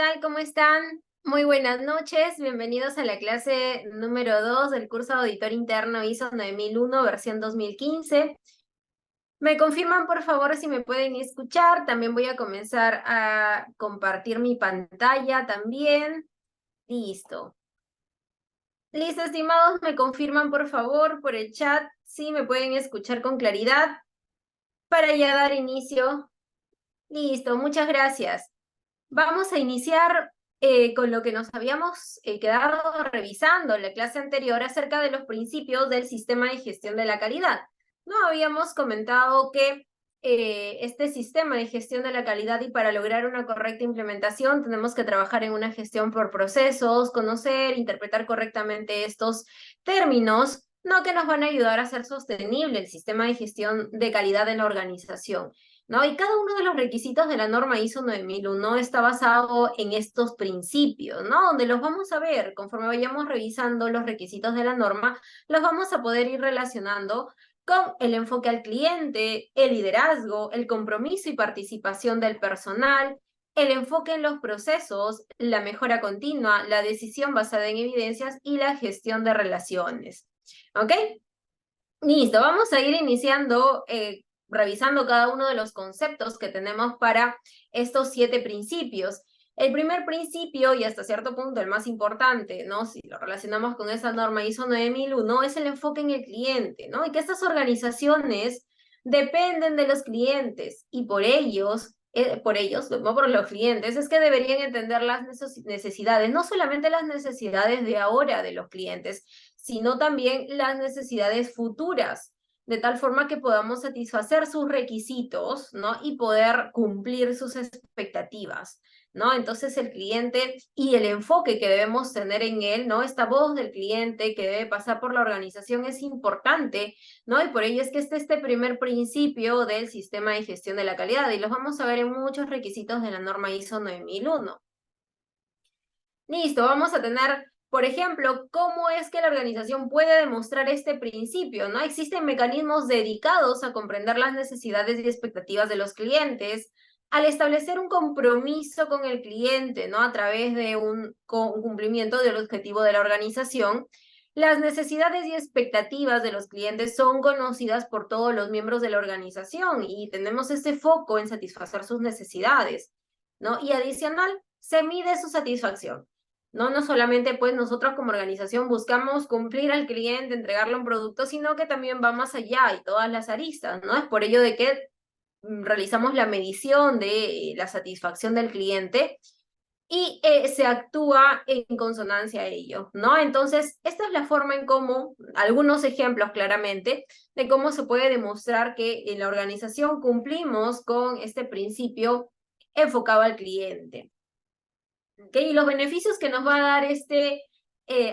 tal? ¿Cómo están? Muy buenas noches. Bienvenidos a la clase número 2 del curso de Auditor Interno ISO 9001, versión 2015. ¿Me confirman, por favor, si me pueden escuchar? También voy a comenzar a compartir mi pantalla también. Listo. Listo, estimados, ¿me confirman, por favor, por el chat si me pueden escuchar con claridad para ya dar inicio? Listo, muchas gracias. Vamos a iniciar con lo que nos habíamos quedado revisando en la clase anterior acerca de los principios del sistema de gestión de la calidad. No habíamos comentado que este sistema de gestión de la calidad y para lograr una correcta implementación tenemos que trabajar en una gestión por procesos, conocer, interpretar correctamente estos términos, no que nos van a ayudar a hacer sostenible el sistema de gestión de calidad en la organización. ¿No? Y cada uno de los requisitos de la norma ISO 9001 está basado en estos principios, ¿no? Donde los vamos a ver conforme vayamos revisando los requisitos de la norma, los vamos a poder ir relacionando con el enfoque al cliente, el liderazgo, el compromiso y participación del personal, el enfoque en los procesos, la mejora continua, la decisión basada en evidencias y la gestión de relaciones. ¿Ok? Listo, vamos a ir iniciando revisando cada uno de los conceptos que tenemos para estos 7 principios. El primer principio, y hasta cierto punto el más importante, ¿no? Si lo relacionamos con esa norma ISO 9001, es el enfoque en el cliente, ¿no? Y que estas organizaciones dependen de los clientes y por ellos, no por los clientes, es que deberían entender las necesidades, no solamente las necesidades de ahora de los clientes, sino también las necesidades futuras, de tal forma que podamos satisfacer sus requisitos, ¿no? Y poder cumplir sus expectativas, ¿no? Entonces el cliente y el enfoque que debemos tener en él, ¿no? Esta voz del cliente que debe pasar por la organización es importante, ¿no? Y por ello es que este primer principio del sistema de gestión de la calidad, y los vamos a ver en muchos requisitos de la norma ISO 9001. Listo, vamos a tener, por ejemplo, cómo es que la organización puede demostrar este principio, ¿no? Existen mecanismos dedicados a comprender las necesidades y expectativas de los clientes, al establecer un compromiso con el cliente, ¿no? A través de un cumplimiento del objetivo de la organización. Las necesidades y expectativas de los clientes son conocidas por todos los miembros de la organización y tenemos ese foco en satisfacer sus necesidades, ¿no? Y adicional, se mide su satisfacción. No solamente pues nosotros como organización buscamos cumplir al cliente, entregarle un producto, sino que también va más allá y todas las aristas, ¿no? Es por ello de que realizamos la medición de la satisfacción del cliente y se actúa en consonancia a ello, ¿no? Entonces, esta es la forma en cómo, algunos ejemplos claramente, de cómo se puede demostrar que en la organización cumplimos con este principio enfocado al cliente. ¿Okay? Y los beneficios que nos va a dar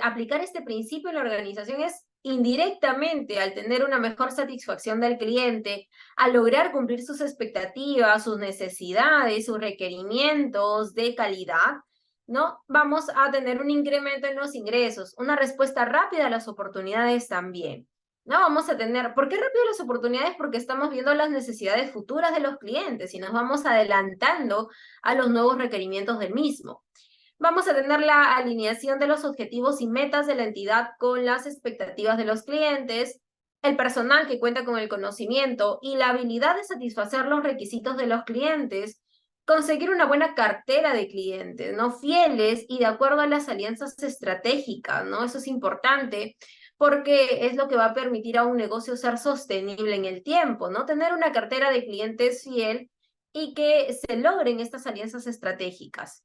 aplicar este principio en la organización es indirectamente al tener una mejor satisfacción del cliente, al lograr cumplir sus expectativas, sus necesidades, sus requerimientos de calidad, ¿no? Vamos a tener un incremento en los ingresos, una respuesta rápida a las oportunidades también. No vamos a tener, ¿por qué rápido las oportunidades? Porque estamos viendo las necesidades futuras de los clientes y nos vamos adelantando a los nuevos requerimientos del mismo. Vamos a tener la alineación de los objetivos y metas de la entidad con las expectativas de los clientes, el personal que cuenta con el conocimiento y la habilidad de satisfacer los requisitos de los clientes, conseguir una buena cartera de clientes, ¿no? Fieles y de acuerdo a las alianzas estratégicas, ¿no? Eso es importante porque es lo que va a permitir a un negocio ser sostenible en el tiempo, ¿no? Tener una cartera de clientes fiel y que se logren estas alianzas estratégicas.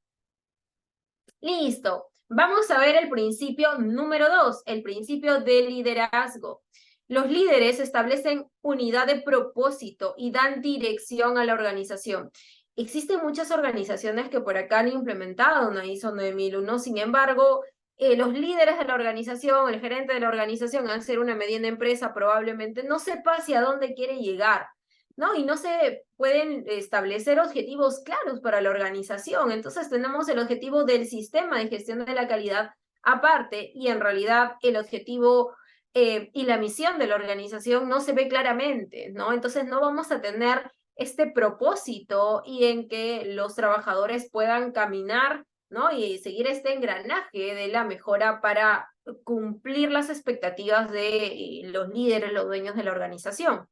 Listo. Vamos a ver el principio número 2, el principio de liderazgo. Los líderes establecen unidad de propósito y dan dirección a la organización. Existen muchas organizaciones que por acá han implementado una ISO 9001, sin embargo, los líderes de la organización, el gerente de la organización, al ser una mediana empresa, probablemente no sepa hacia dónde quiere llegar, ¿no? Y no se pueden establecer objetivos claros para la organización. Entonces tenemos el objetivo del sistema de gestión de la calidad aparte y en realidad el objetivo y la misión de la organización no se ve claramente, ¿no? Entonces no vamos a tener este propósito y en que los trabajadores puedan caminar ¿no? Y seguir este engranaje de la mejora para cumplir las expectativas de los líderes, los dueños de la organización.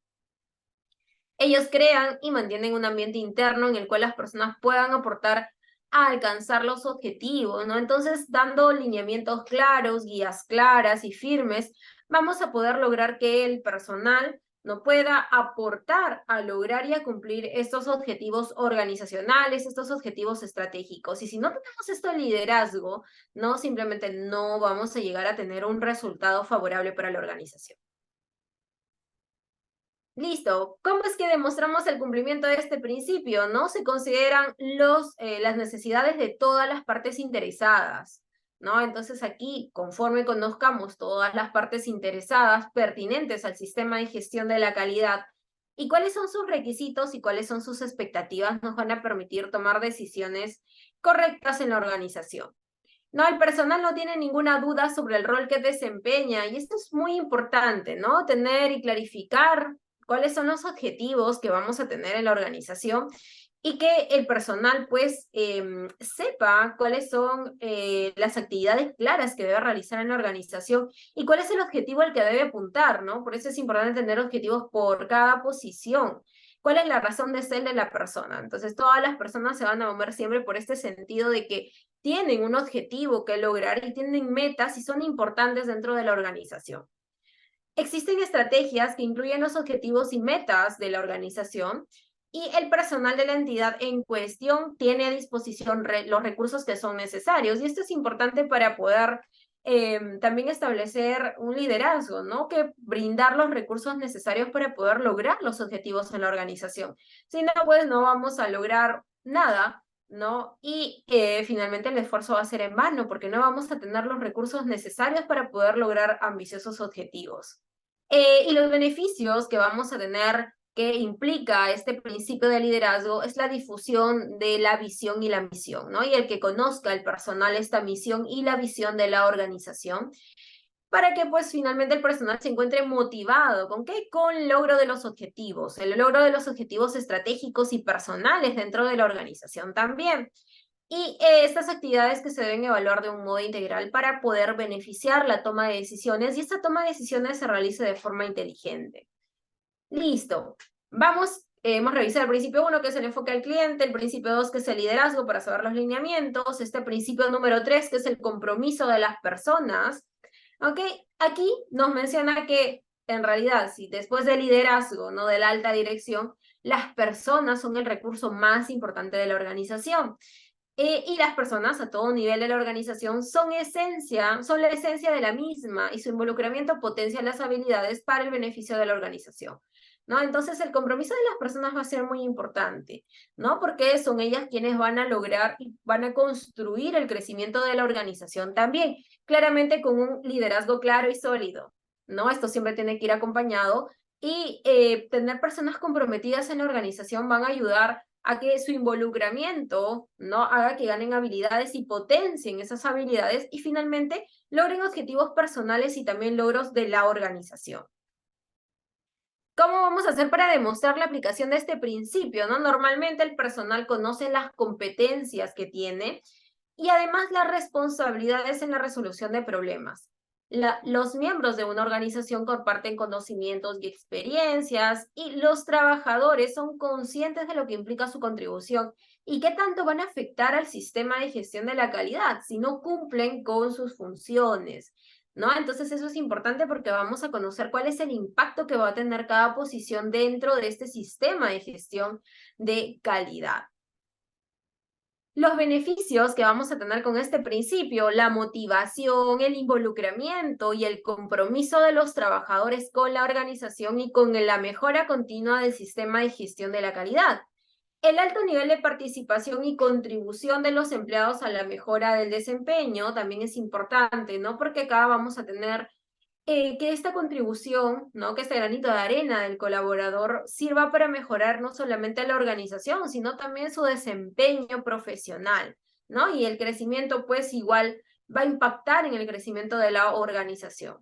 Ellos crean y mantienen un ambiente interno en el cual las personas puedan aportar a alcanzar los objetivos, ¿no? Entonces, dando lineamientos claros, guías claras y firmes, vamos a poder lograr que el personal no pueda aportar a lograr y a cumplir estos objetivos organizacionales, estos objetivos estratégicos. Y si no tenemos este liderazgo, no, simplemente no vamos a llegar a tener un resultado favorable para la organización. Listo. ¿Cómo es que demostramos el cumplimiento de este principio? ¿No? Se consideran las necesidades de todas las partes interesadas, ¿no? Entonces aquí, conforme conozcamos todas las partes interesadas pertinentes al sistema de gestión de la calidad y cuáles son sus requisitos y cuáles son sus expectativas, nos van a permitir tomar decisiones correctas en la organización. No, el personal no tiene ninguna duda sobre el rol que desempeña y esto es muy importante, ¿no? Tener y clarificar cuáles son los objetivos que vamos a tener en la organización y que el personal pues sepa cuáles son las actividades claras que debe realizar en la organización y cuál es el objetivo al que debe apuntar, ¿no? Por eso es importante tener objetivos por cada posición. ¿Cuál es la razón de ser de la persona? Entonces, todas las personas se van a mover siempre por este sentido de que tienen un objetivo que lograr y tienen metas y son importantes dentro de la organización. Existen estrategias que incluyen los objetivos y metas de la organización y el personal de la entidad en cuestión tiene a disposición los recursos que son necesarios. Y esto es importante para poder también establecer un liderazgo, ¿no? Que brindar los recursos necesarios para poder lograr los objetivos en la organización. Si no, pues no vamos a lograr nada, ¿no? Y finalmente el esfuerzo va a ser en vano porque no vamos a tener los recursos necesarios para poder lograr ambiciosos objetivos. Y los beneficios que vamos a tener que implica este principio de liderazgo es la difusión de la visión y la misión, ¿no? Y el que conozca el personal esta misión y la visión de la organización para que pues finalmente el personal se encuentre motivado. ¿Con qué? Con el logro de los objetivos, el logro de los objetivos estratégicos y personales dentro de la organización también. Y estas actividades que se deben evaluar de un modo integral para poder beneficiar la toma de decisiones y esta toma de decisiones se realice de forma inteligente. Listo. Vamos, hemos revisado el principio 1, que es el enfoque al cliente, el principio 2, que es el liderazgo para saber los lineamientos, este principio número 3, que es el compromiso de las personas. ¿Ok? Aquí nos menciona que en realidad, si después del liderazgo, no de la alta dirección, las personas son el recurso más importante de la organización. Y las personas a todo nivel de la organización son la esencia de la misma y su involucramiento potencia las habilidades para el beneficio de la organización, ¿no? Entonces el compromiso de las personas va a ser muy importante, ¿no? Porque son ellas quienes van a lograr y van a construir el crecimiento de la organización también, claramente con un liderazgo claro y sólido, ¿no? Esto siempre tiene que ir acompañado y tener personas comprometidas en la organización van a ayudar a que su involucramiento no haga que ganen habilidades y potencien esas habilidades y finalmente logren objetivos personales y también logros de la organización. ¿Cómo vamos a hacer para demostrar la aplicación de este principio? ¿No? Normalmente el personal conoce las competencias que tiene y además las responsabilidades en la resolución de problemas. Los miembros de una organización comparten conocimientos y experiencias y los trabajadores son conscientes de lo que implica su contribución y qué tanto van a afectar al sistema de gestión de la calidad si no cumplen con sus funciones, ¿no? Entonces eso es importante porque vamos a conocer cuál es el impacto que va a tener cada posición dentro de este sistema de gestión de calidad. Los beneficios que vamos a tener con este principio, la motivación, el involucramiento y el compromiso de los trabajadores con la organización y con la mejora continua del sistema de gestión de la calidad. El alto nivel de participación y contribución de los empleados a la mejora del desempeño también es importante, ¿no? Porque acá vamos a tener que esta contribución, ¿no? Que este granito de arena del colaborador sirva para mejorar no solamente la organización, sino también su desempeño profesional, ¿no? Y el crecimiento, pues, igual va a impactar en el crecimiento de la organización.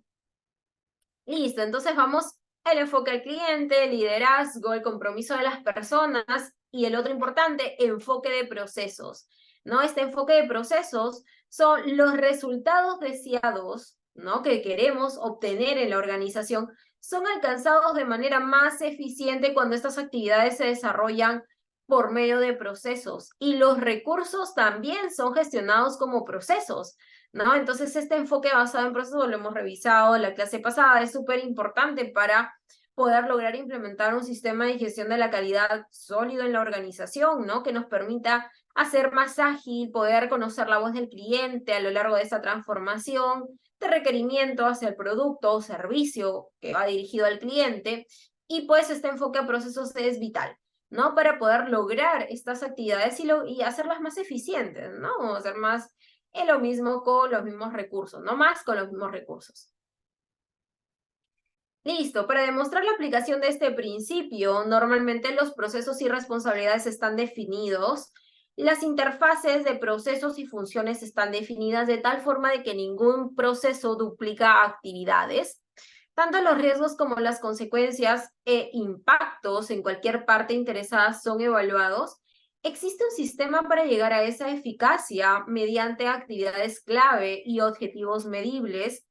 Listo, entonces vamos al enfoque al cliente, el liderazgo, el compromiso de las personas y el otro importante, enfoque de procesos. ¿no? Este enfoque de procesos son los resultados deseados, ¿no? Que queremos obtener en la organización, son alcanzados de manera más eficiente cuando estas actividades se desarrollan por medio de procesos y los recursos también son gestionados como procesos, ¿no? Entonces este enfoque basado en procesos lo hemos revisado en la clase pasada, es súper importante para poder lograr implementar un sistema de gestión de la calidad sólido en la organización, ¿no? Que nos permita hacer más ágil, poder conocer la voz del cliente a lo largo de esa transformación de requerimiento hacia el producto o servicio que va dirigido al cliente. Y pues este enfoque a procesos es vital, ¿no? Para poder lograr estas actividades y hacerlas más eficientes, ¿no? Hacer más lo mismo con los mismos recursos, no más con los mismos recursos. Listo, para demostrar la aplicación de este principio, normalmente los procesos y responsabilidades están definidos, las interfaces de procesos y funciones están definidas de tal forma de que ningún proceso duplica actividades. Tanto los riesgos como las consecuencias e impactos en cualquier parte interesada son evaluados. Existe un sistema para llegar a esa eficacia mediante actividades clave y objetivos medibles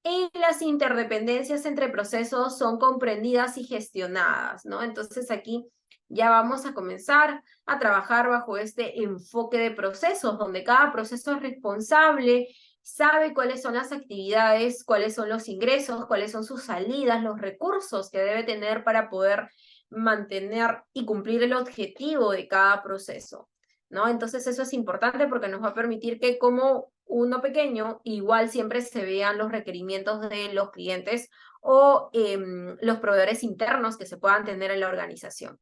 y las interdependencias entre procesos son comprendidas y gestionadas, ¿no? Entonces aquí ya vamos a comenzar a trabajar bajo este enfoque de procesos, donde cada proceso es responsable, sabe cuáles son las actividades, cuáles son los ingresos, cuáles son sus salidas, los recursos que debe tener para poder mantener y cumplir el objetivo de cada proceso, ¿no? Entonces eso es importante porque nos va a permitir que como uno pequeño, igual siempre se vean los requerimientos de los clientes o los proveedores internos que se puedan tener en la organización.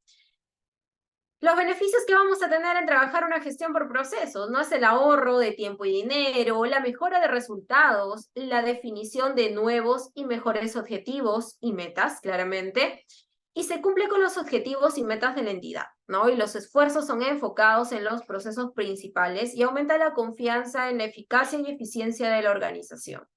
Los beneficios que vamos a tener en trabajar una gestión por procesos, ¿no? Es el ahorro de tiempo y dinero, la mejora de resultados, la definición de nuevos y mejores objetivos y metas, claramente, y se cumple con los objetivos y metas de la entidad, ¿no? Y los esfuerzos son enfocados en los procesos principales y aumenta la confianza en la eficacia y eficiencia de la organización.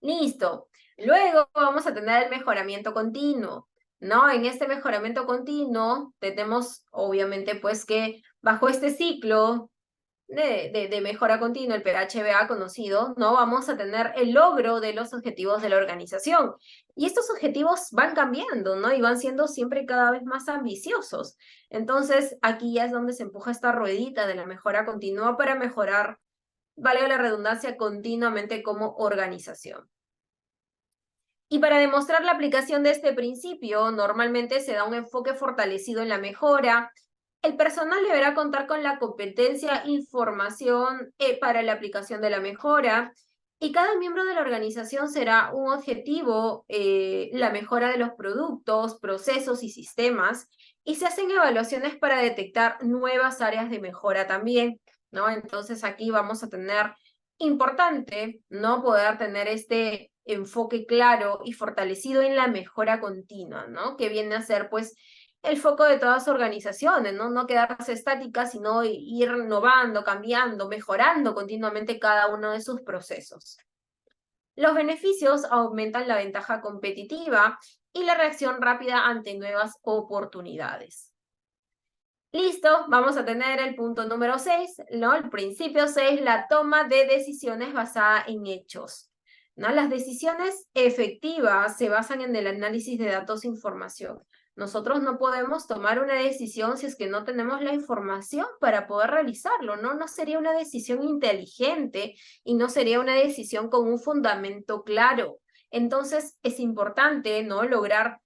Listo. Luego vamos a tener el mejoramiento continuo, ¿no? En este mejoramiento continuo tenemos, obviamente, pues que bajo este ciclo de mejora continua, el PHBA conocido, ¿no? Vamos a tener el logro de los objetivos de la organización. Y estos objetivos van cambiando, ¿no? Y van siendo siempre cada vez más ambiciosos. Entonces, aquí ya es donde se empuja esta ruedita de la mejora continua para mejorar, valga la redundancia, continuamente como organización. Y para demostrar la aplicación de este principio, normalmente se da un enfoque fortalecido en la mejora. El personal deberá contar con la competencia, información para la aplicación de la mejora, y cada miembro de la organización será un objetivo, la mejora de los productos, procesos y sistemas, y se hacen evaluaciones para detectar nuevas áreas de mejora también, ¿no? Entonces aquí vamos a tener importante, ¿no? Poder tener este enfoque claro y fortalecido en la mejora continua, ¿no? Que viene a ser, pues, el foco de todas las organizaciones, ¿no? No quedarse estáticas, sino ir innovando, cambiando, mejorando continuamente cada uno de sus procesos. Los beneficios aumentan la ventaja competitiva y la reacción rápida ante nuevas oportunidades. Listo, vamos a tener el punto número 6, ¿no? El principio 6, la toma de decisiones basada en hechos, ¿no? Las decisiones efectivas se basan en el análisis de datos e información. Nosotros no podemos tomar una decisión si es que no tenemos la información para poder realizarlo, ¿no? No sería una decisión inteligente y no sería una decisión con un fundamento claro. Entonces, es importante, ¿no? Lograr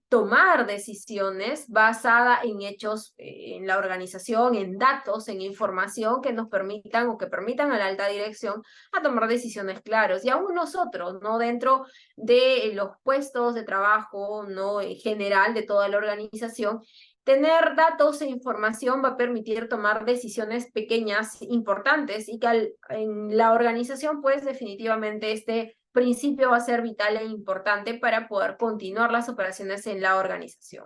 tomar decisiones basadas en hechos en la organización, en datos, en información que nos permitan o que permitan a la alta dirección a tomar decisiones claras. Y aún nosotros, ¿no? Dentro de los puestos de trabajo, ¿no? En general de toda la organización, tener datos e información va a permitir tomar decisiones pequeñas, importantes, y que en la organización, pues definitivamente este principio va a ser vital e importante para poder continuar las operaciones en la organización.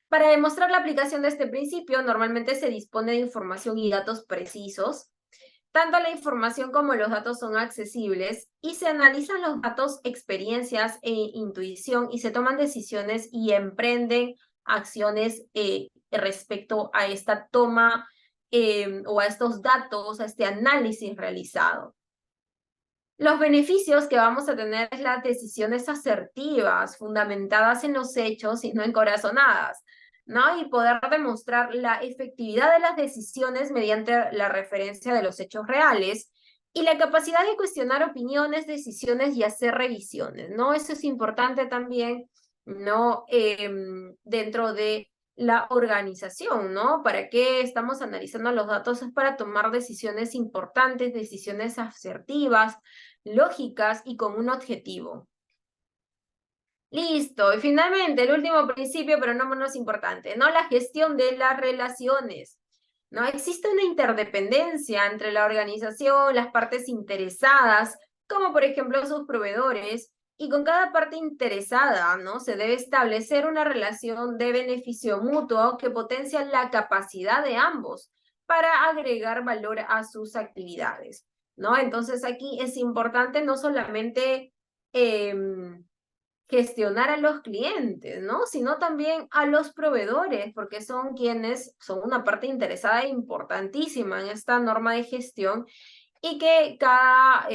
Para demostrar la aplicación de este principio, normalmente se dispone de información y datos precisos. Tanto la información como los datos son accesibles y se analizan los datos, experiencias e intuición y se toman decisiones y emprenden acciones respecto a esta toma o a estos datos, a este análisis realizado. Los beneficios que vamos a tener es las decisiones asertivas, fundamentadas en los hechos y no encorazonadas, ¿no? Y poder demostrar la efectividad de las decisiones mediante la referencia de los hechos reales y la capacidad de cuestionar opiniones, decisiones y hacer revisiones, ¿no? Eso es importante también, ¿no? Dentro de la organización, ¿no? ¿Para qué estamos analizando los datos? Es para tomar decisiones importantes, decisiones asertivas, lógicas y con un objetivo. Listo, y finalmente el último principio, pero no menos importante, ¿no? La gestión de las relaciones. ¿No? Existe una interdependencia entre la organización, las partes interesadas, como por ejemplo sus proveedores, y con cada parte interesada, ¿no? Se debe establecer una relación de beneficio mutuo que potencia la capacidad de ambos para agregar valor a sus actividades, ¿no? Entonces aquí es importante no solamente gestionar a los clientes, ¿no? Sino también a los proveedores, porque son quienes son una parte interesada e importantísima en esta norma de gestión y que cada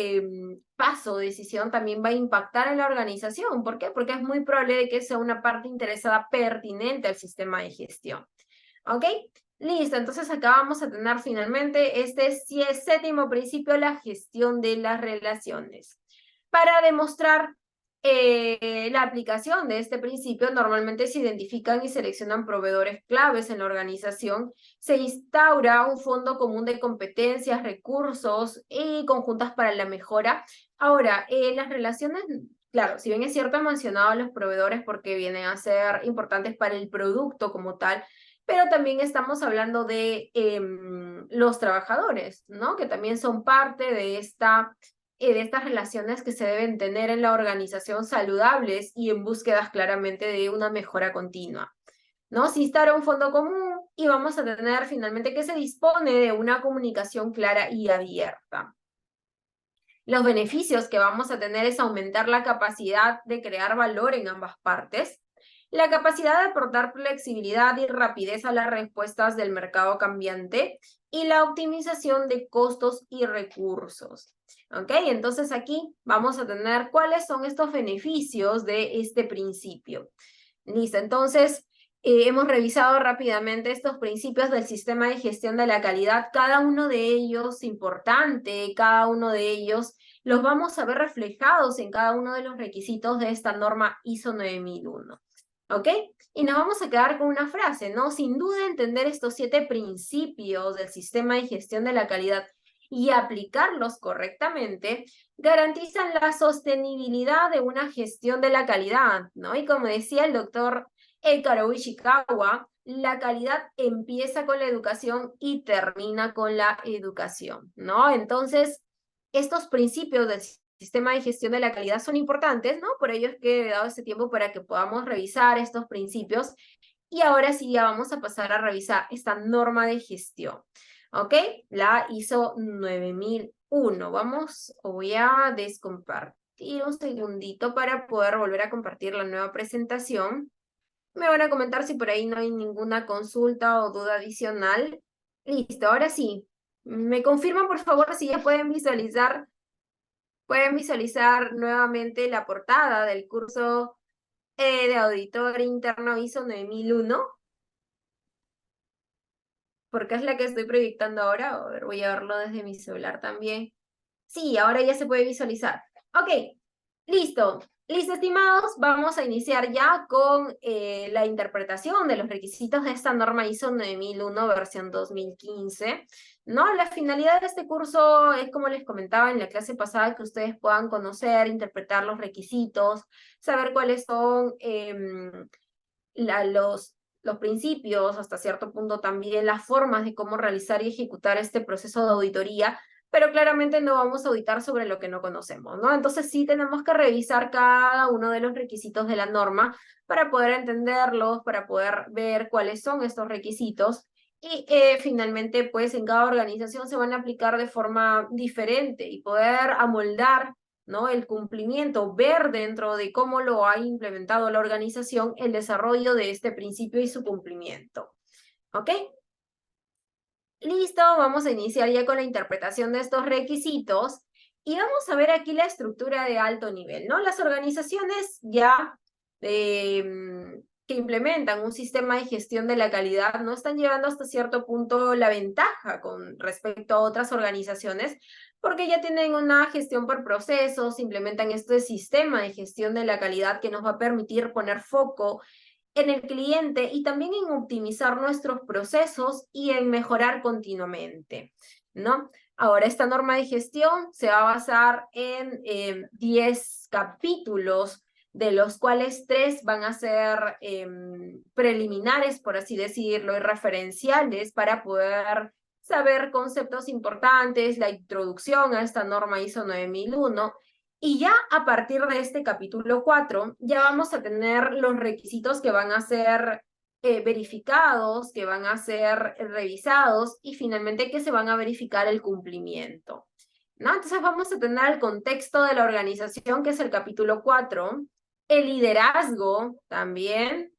paso o decisión también va a impactar en la organización. ¿Por qué? Porque es muy probable de que sea una parte interesada pertinente al sistema de gestión. ¿Ok? Listo, entonces acá vamos a tener finalmente este séptimo principio, la gestión de las relaciones. Para demostrar la aplicación de este principio, normalmente se identifican y seleccionan proveedores claves en la organización, se instaura un fondo común de competencias, recursos y conjuntas para la mejora. Ahora, las relaciones, claro, si bien es cierto, he mencionado a los proveedores porque vienen a ser importantes para el producto como tal, pero también estamos hablando de los trabajadores, ¿no? Que también son parte de estas relaciones que se deben tener en la organización saludables y en búsquedas claramente de una mejora continua, ¿no? Se instaura un fondo común y vamos a tener finalmente que se dispone de una comunicación clara y abierta. Los beneficios que vamos a tener es aumentar la capacidad de crear valor en ambas partes, la capacidad de aportar flexibilidad y rapidez a las respuestas del mercado cambiante y la optimización de costos y recursos. ¿Ok? Entonces aquí vamos a tener cuáles son estos beneficios de este principio. Listo, entonces hemos revisado rápidamente estos principios del sistema de gestión de la calidad, cada uno de ellos importante, cada uno de ellos los vamos a ver reflejados en cada uno de los requisitos de esta norma ISO 9001. ¿Ok? Y nos vamos a quedar con una frase, ¿no? Sin duda, entender estos 7 principios del sistema de gestión de la calidad y aplicarlos correctamente garantizan la sostenibilidad de una gestión de la calidad, ¿no? Y como decía el doctor Karo Ishikawa, la calidad empieza con la educación y termina con la educación, ¿no? Entonces, estos principios del sistema de gestión de la calidad son importantes, ¿no? Por ello es que he dado este tiempo para que podamos revisar estos principios. Y ahora sí ya vamos a pasar a revisar esta norma de gestión. ¿Ok? La ISO 9001. Vamos, voy a descompartir un segundito para poder volver a compartir la nueva presentación. Me van a comentar si por ahí no hay ninguna consulta o duda adicional. Listo, ahora sí. ¿Me confirman, por favor, si ya pueden visualizar? Pueden visualizar nuevamente la portada del curso de auditor interno ISO 9001, porque es la que estoy proyectando ahora. A ver, voy a verlo desde mi celular también. Sí, ahora ya se puede visualizar. Ok, listo. Listo, estimados, vamos a iniciar ya con la interpretación de los requisitos de esta norma ISO 9001 versión 2015. ¿No? La finalidad de este curso es, como les comentaba en la clase pasada, que ustedes puedan conocer, interpretar los requisitos, saber cuáles son los principios, hasta cierto punto también las formas de cómo realizar y ejecutar este proceso de auditoría, pero claramente no vamos a auditar sobre lo que no conocemos, ¿no? Entonces sí tenemos que revisar cada uno de los requisitos de la norma para poder entenderlos, para poder ver cuáles son estos requisitos y finalmente pues en cada organización se van a aplicar de forma diferente y poder amoldar, ¿no? El cumplimiento, ver dentro de cómo lo ha implementado la organización el desarrollo de este principio y su cumplimiento. ¿Ok? Listo, vamos a iniciar ya con la interpretación de estos requisitos y vamos a ver aquí la estructura de alto nivel, ¿no? Las organizaciones ya que implementan un sistema de gestión de la calidad no están llevando hasta cierto punto la ventaja con respecto a otras organizaciones porque ya tienen una gestión por procesos, implementan este sistema de gestión de la calidad que nos va a permitir poner foco en el cliente y también en optimizar nuestros procesos y en mejorar continuamente, ¿no? Ahora, esta norma de gestión se va a basar en 10 capítulos, de los cuales 3 van a ser preliminares, por así decirlo, y referenciales para poder saber conceptos importantes, la introducción a esta norma ISO 9001, y ya a partir de este capítulo 4, ya vamos a tener los requisitos que van a ser verificados, que van a ser revisados y finalmente que se van a verificar el cumplimiento, ¿no? Entonces vamos a tener el contexto de la organización, que es el capítulo 4, el liderazgo también,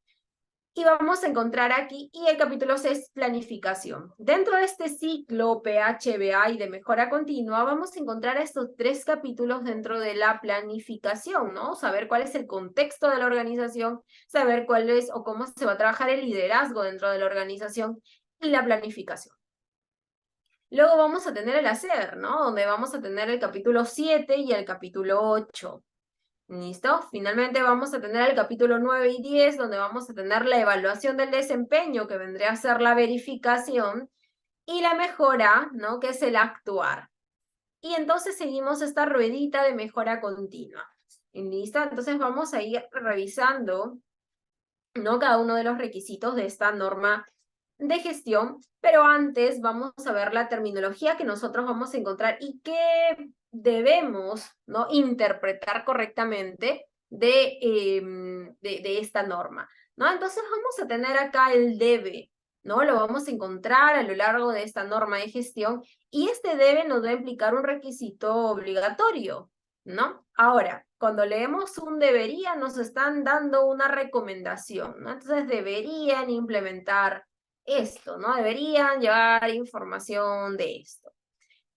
y vamos a encontrar aquí, y el capítulo 6, planificación. Dentro de este ciclo PHBA y de mejora continua, vamos a encontrar estos 3 capítulos dentro de la planificación, ¿no? Saber cuál es el contexto de la organización, saber cuál es o cómo se va a trabajar el liderazgo dentro de la organización y la planificación. Luego vamos a tener el hacer, ¿no? Donde vamos a tener el capítulo 7 y el capítulo 8. ¿Listo? Finalmente vamos a tener el capítulo 9 y 10, donde vamos a tener la evaluación del desempeño, que vendría a ser la verificación, y la mejora, ¿no? Que es el actuar. Y entonces seguimos esta ruedita de mejora continua. ¿Listo? Entonces vamos a ir revisando, ¿no? Cada uno de los requisitos de esta norma de gestión, pero antes vamos a ver la terminología que nosotros vamos a encontrar y qué debemos, ¿no? interpretar correctamente de esta norma, ¿no? Entonces vamos a tener acá el debe, ¿no? Lo vamos a encontrar a lo largo de esta norma de gestión y este debe nos va a implicar un requisito obligatorio, ¿no? Ahora, cuando leemos un debería, nos están dando una recomendación, ¿no? Entonces deberían implementar esto, ¿no? Deberían llevar información de esto.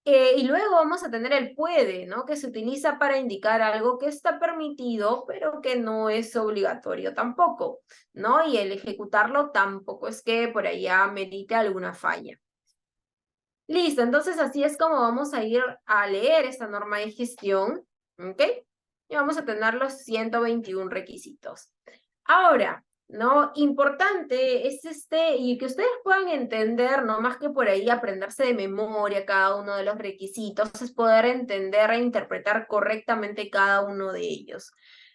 Y luego vamos a tener el puede, ¿no? Que se utiliza para indicar algo que está permitido, pero que no es obligatorio tampoco, ¿no? Y el ejecutarlo tampoco es que por allá merite alguna falla. Listo, entonces así es como vamos a ir a leer esta norma de gestión, ¿ok? Y vamos a tener los 121 requisitos. Ahora, ¿no? Importante es y que ustedes puedan entender, no más que por ahí aprenderse de memoria cada uno de los requisitos, es poder entender e interpretar correctamente cada uno de ellos.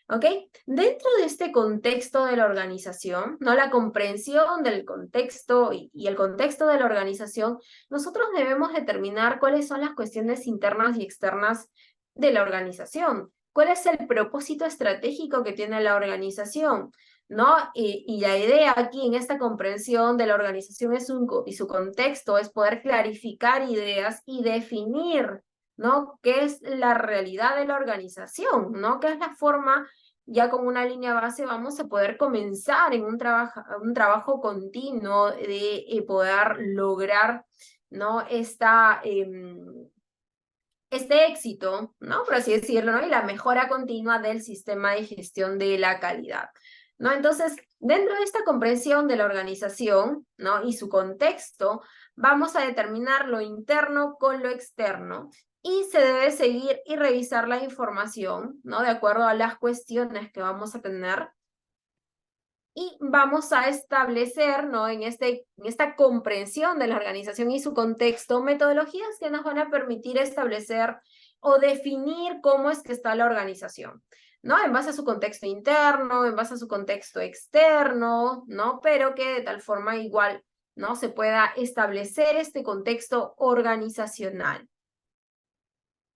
¿Ok? Dentro de este contexto de la organización, ¿no? La comprensión del contexto y el contexto de la organización, nosotros debemos determinar cuáles son las cuestiones internas y externas de la organización. ¿Cuál es el propósito estratégico que tiene la organización? ¿No? Y la idea aquí en esta comprensión de la organización y su contexto es poder clarificar ideas y definir, ¿no? ¿Qué es la realidad de la organización? ¿No? ¿Qué es la forma, ya con una línea base, vamos a poder comenzar en un trabajo continuo de poder lograr, ¿no? Este éxito, ¿no? Por así decirlo, ¿no? Y la mejora continua del sistema de gestión de la calidad, ¿no? Entonces, dentro de esta comprensión de la organización, ¿no? Y su contexto, vamos a determinar lo interno con lo externo y se debe seguir y revisar la información, ¿no? De acuerdo a las cuestiones que vamos a tener y vamos a establecer, ¿no? En esta comprensión de la organización y su contexto, metodologías que nos van a permitir establecer o definir cómo es que está la organización, ¿no? En base a su contexto interno, en base a su contexto externo, ¿no? Pero que de tal forma igual, ¿no? Se pueda establecer este contexto organizacional.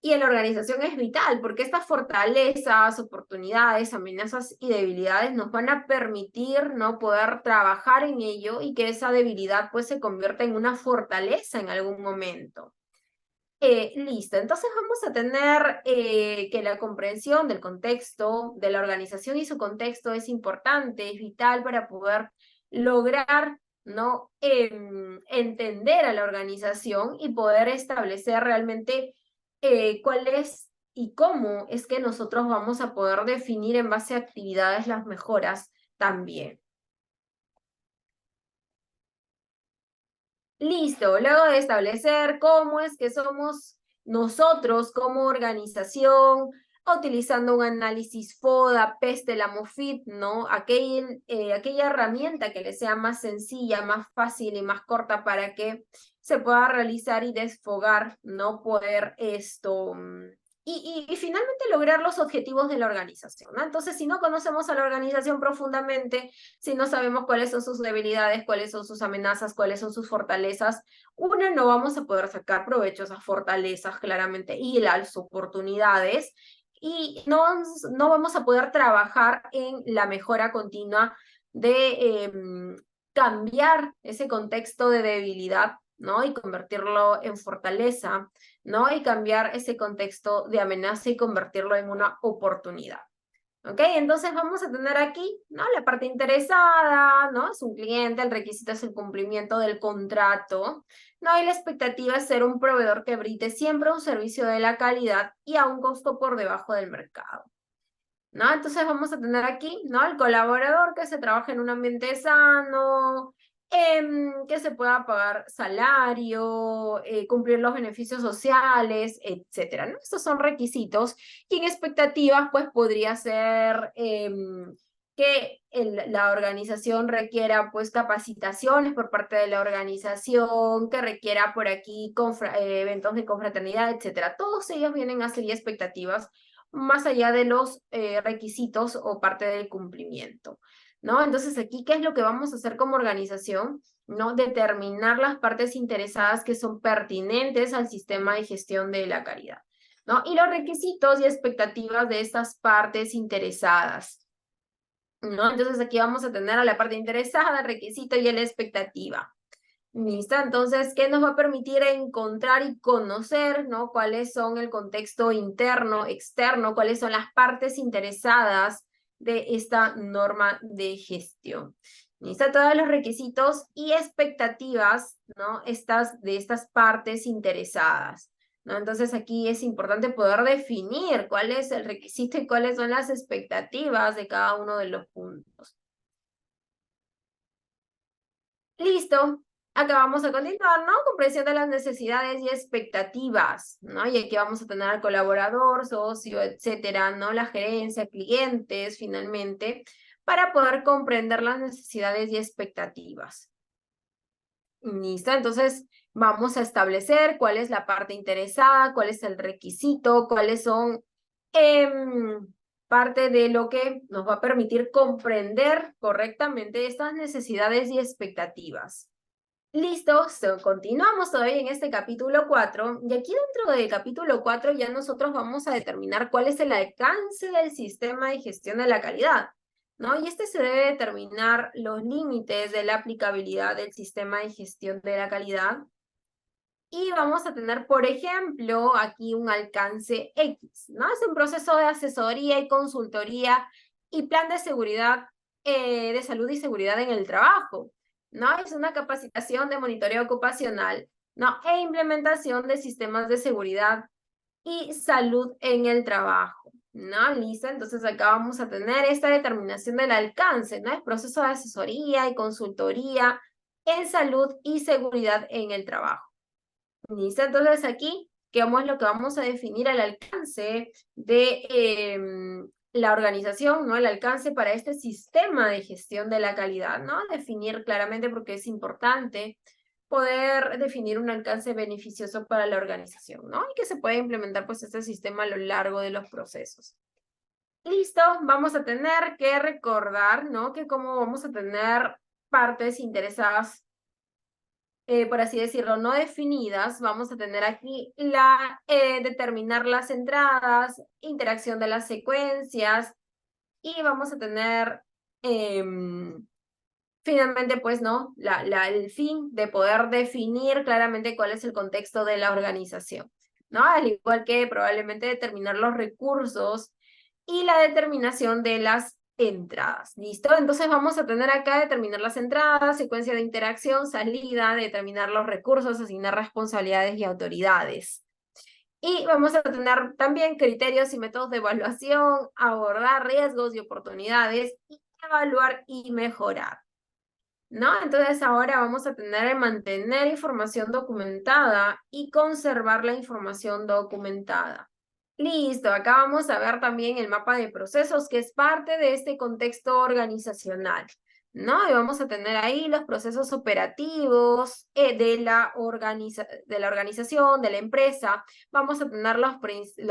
Y en la organización es vital, porque estas fortalezas, oportunidades, amenazas y debilidades nos van a permitir, ¿no? Poder trabajar en ello y que esa debilidad pues se convierta en una fortaleza en algún momento. Listo, entonces vamos a tener que la comprensión del contexto de la organización y su contexto es importante, es vital para poder lograr ¿no? Entender a la organización y poder establecer realmente cuál es y cómo es que nosotros vamos a poder definir en base a actividades las mejoras también. Listo, luego de establecer cómo es que somos nosotros como organización, utilizando un análisis FODA, PES de la MOFIT, ¿no? Aquella herramienta que le sea más sencilla, más fácil y más corta para que se pueda realizar y desfogar, ¿no? Poder y finalmente lograr los objetivos de la organización, ¿no? Entonces, si no conocemos a la organización profundamente, si no sabemos cuáles son sus debilidades, cuáles son sus amenazas, cuáles son sus fortalezas, una, no vamos a poder sacar provecho a esas fortalezas claramente y las oportunidades, y no vamos a poder trabajar en la mejora continua de cambiar ese contexto de debilidad, ¿no? Y convertirlo en fortaleza, ¿no? Y cambiar ese contexto de amenaza y convertirlo en una oportunidad. ¿Ok? Entonces vamos a tener aquí, ¿no? La parte interesada, ¿no? Es un cliente, el requisito es el cumplimiento del contrato, ¿no? Y la expectativa es ser un proveedor que brinde siempre un servicio de la calidad y a un costo por debajo del mercado, ¿no? Entonces vamos a tener aquí, ¿no? El colaborador que se trabaja en un ambiente sano, que se pueda pagar salario, cumplir los beneficios sociales, etcétera, ¿no? Estos son requisitos y en expectativas, pues podría ser que la organización requiera pues capacitaciones por parte de la organización, que requiera por aquí eventos de confraternidad, etcétera. Todos ellos vienen a ser expectativas más allá de los requisitos o parte del cumplimiento, ¿no? Entonces aquí, ¿qué es lo que vamos a hacer como organización? ¿No? Determinar las partes interesadas que son pertinentes al sistema de gestión de la calidad, ¿no? Y los requisitos y expectativas de estas partes interesadas, ¿no? Entonces aquí vamos a tener a la parte interesada, el requisito y la expectativa. ¿Listo? Entonces, ¿qué nos va a permitir encontrar y conocer, ¿no? Cuáles son el contexto interno, externo, cuáles son las partes interesadas de esta norma de gestión? ¿Listo? Todos los requisitos y expectativas, ¿no? De estas partes interesadas, ¿no? Entonces, aquí es importante poder definir cuál es el requisito y cuáles son las expectativas de cada uno de los puntos. Listo. Acá vamos a continuar, ¿no? Comprensión de las necesidades y expectativas, ¿no? Y aquí vamos a tener al colaborador, socio, etcétera, ¿no? La gerencia, clientes, finalmente, para poder comprender las necesidades y expectativas. Listo. Entonces, vamos a establecer cuál es la parte interesada, cuál es el requisito, cuáles son parte de lo que nos va a permitir comprender correctamente estas necesidades y expectativas. Listo, continuamos todavía en este capítulo 4, y aquí dentro del capítulo 4 ya nosotros vamos a determinar cuál es el alcance del sistema de gestión de la calidad, ¿no? Y este se debe determinar los límites de la aplicabilidad del sistema de gestión de la calidad. Y vamos a tener, por ejemplo, aquí un alcance X, ¿no? Es un proceso de asesoría y consultoría y plan de seguridad, de salud y seguridad en el trabajo, ¿no? Es una capacitación de monitoreo ocupacional, ¿no? E implementación de sistemas de seguridad y salud en el trabajo, ¿no? Listo, entonces acá vamos a tener esta determinación del alcance, ¿no? Es proceso de asesoría y consultoría en salud y seguridad en el trabajo. Listo, entonces aquí, ¿cómo es lo que vamos a definir al alcance de la organización, ¿no? El alcance para este sistema de gestión de la calidad, ¿no? Definir claramente porque es importante poder definir un alcance beneficioso para la organización, ¿no? Y que se pueda implementar pues este sistema a lo largo de los procesos. Listo, vamos a tener que recordar, ¿no? Que como vamos a tener partes interesadas por así decirlo, no definidas, vamos a tener aquí determinar las entradas, interacción de las secuencias y vamos a tener finalmente, pues, ¿no? El fin de poder definir claramente cuál es el contexto de la organización, ¿no? Al igual que probablemente determinar los recursos y la determinación de las entradas. ¿Listo? Entonces vamos a tener acá determinar las entradas, secuencia de interacción, salida, determinar los recursos, asignar responsabilidades y autoridades. Y vamos a tener también criterios y métodos de evaluación, abordar riesgos y oportunidades, y evaluar y mejorar, ¿no? Entonces ahora vamos a tener que mantener información documentada y conservar la información documentada. Listo, acá vamos a ver también el mapa de procesos, que es parte de este contexto organizacional, ¿no? Y vamos a tener ahí los procesos operativos de la organización, de la empresa. Vamos a tener los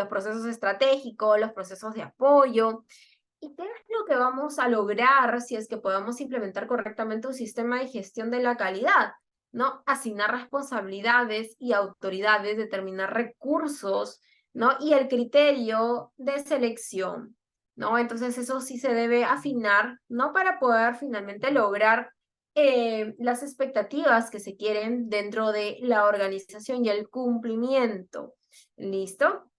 procesos estratégicos, los procesos de apoyo. ¿Y qué es lo que vamos a lograr si es que podamos implementar correctamente un sistema de gestión de la calidad? ¿No? Asignar responsabilidades y autoridades, determinar recursos, ¿no? Y el criterio de selección, ¿no? Entonces eso sí se debe afinar, ¿no? Para poder finalmente lograr las expectativas que se quieren dentro de la organización y el cumplimiento. ¿Listo?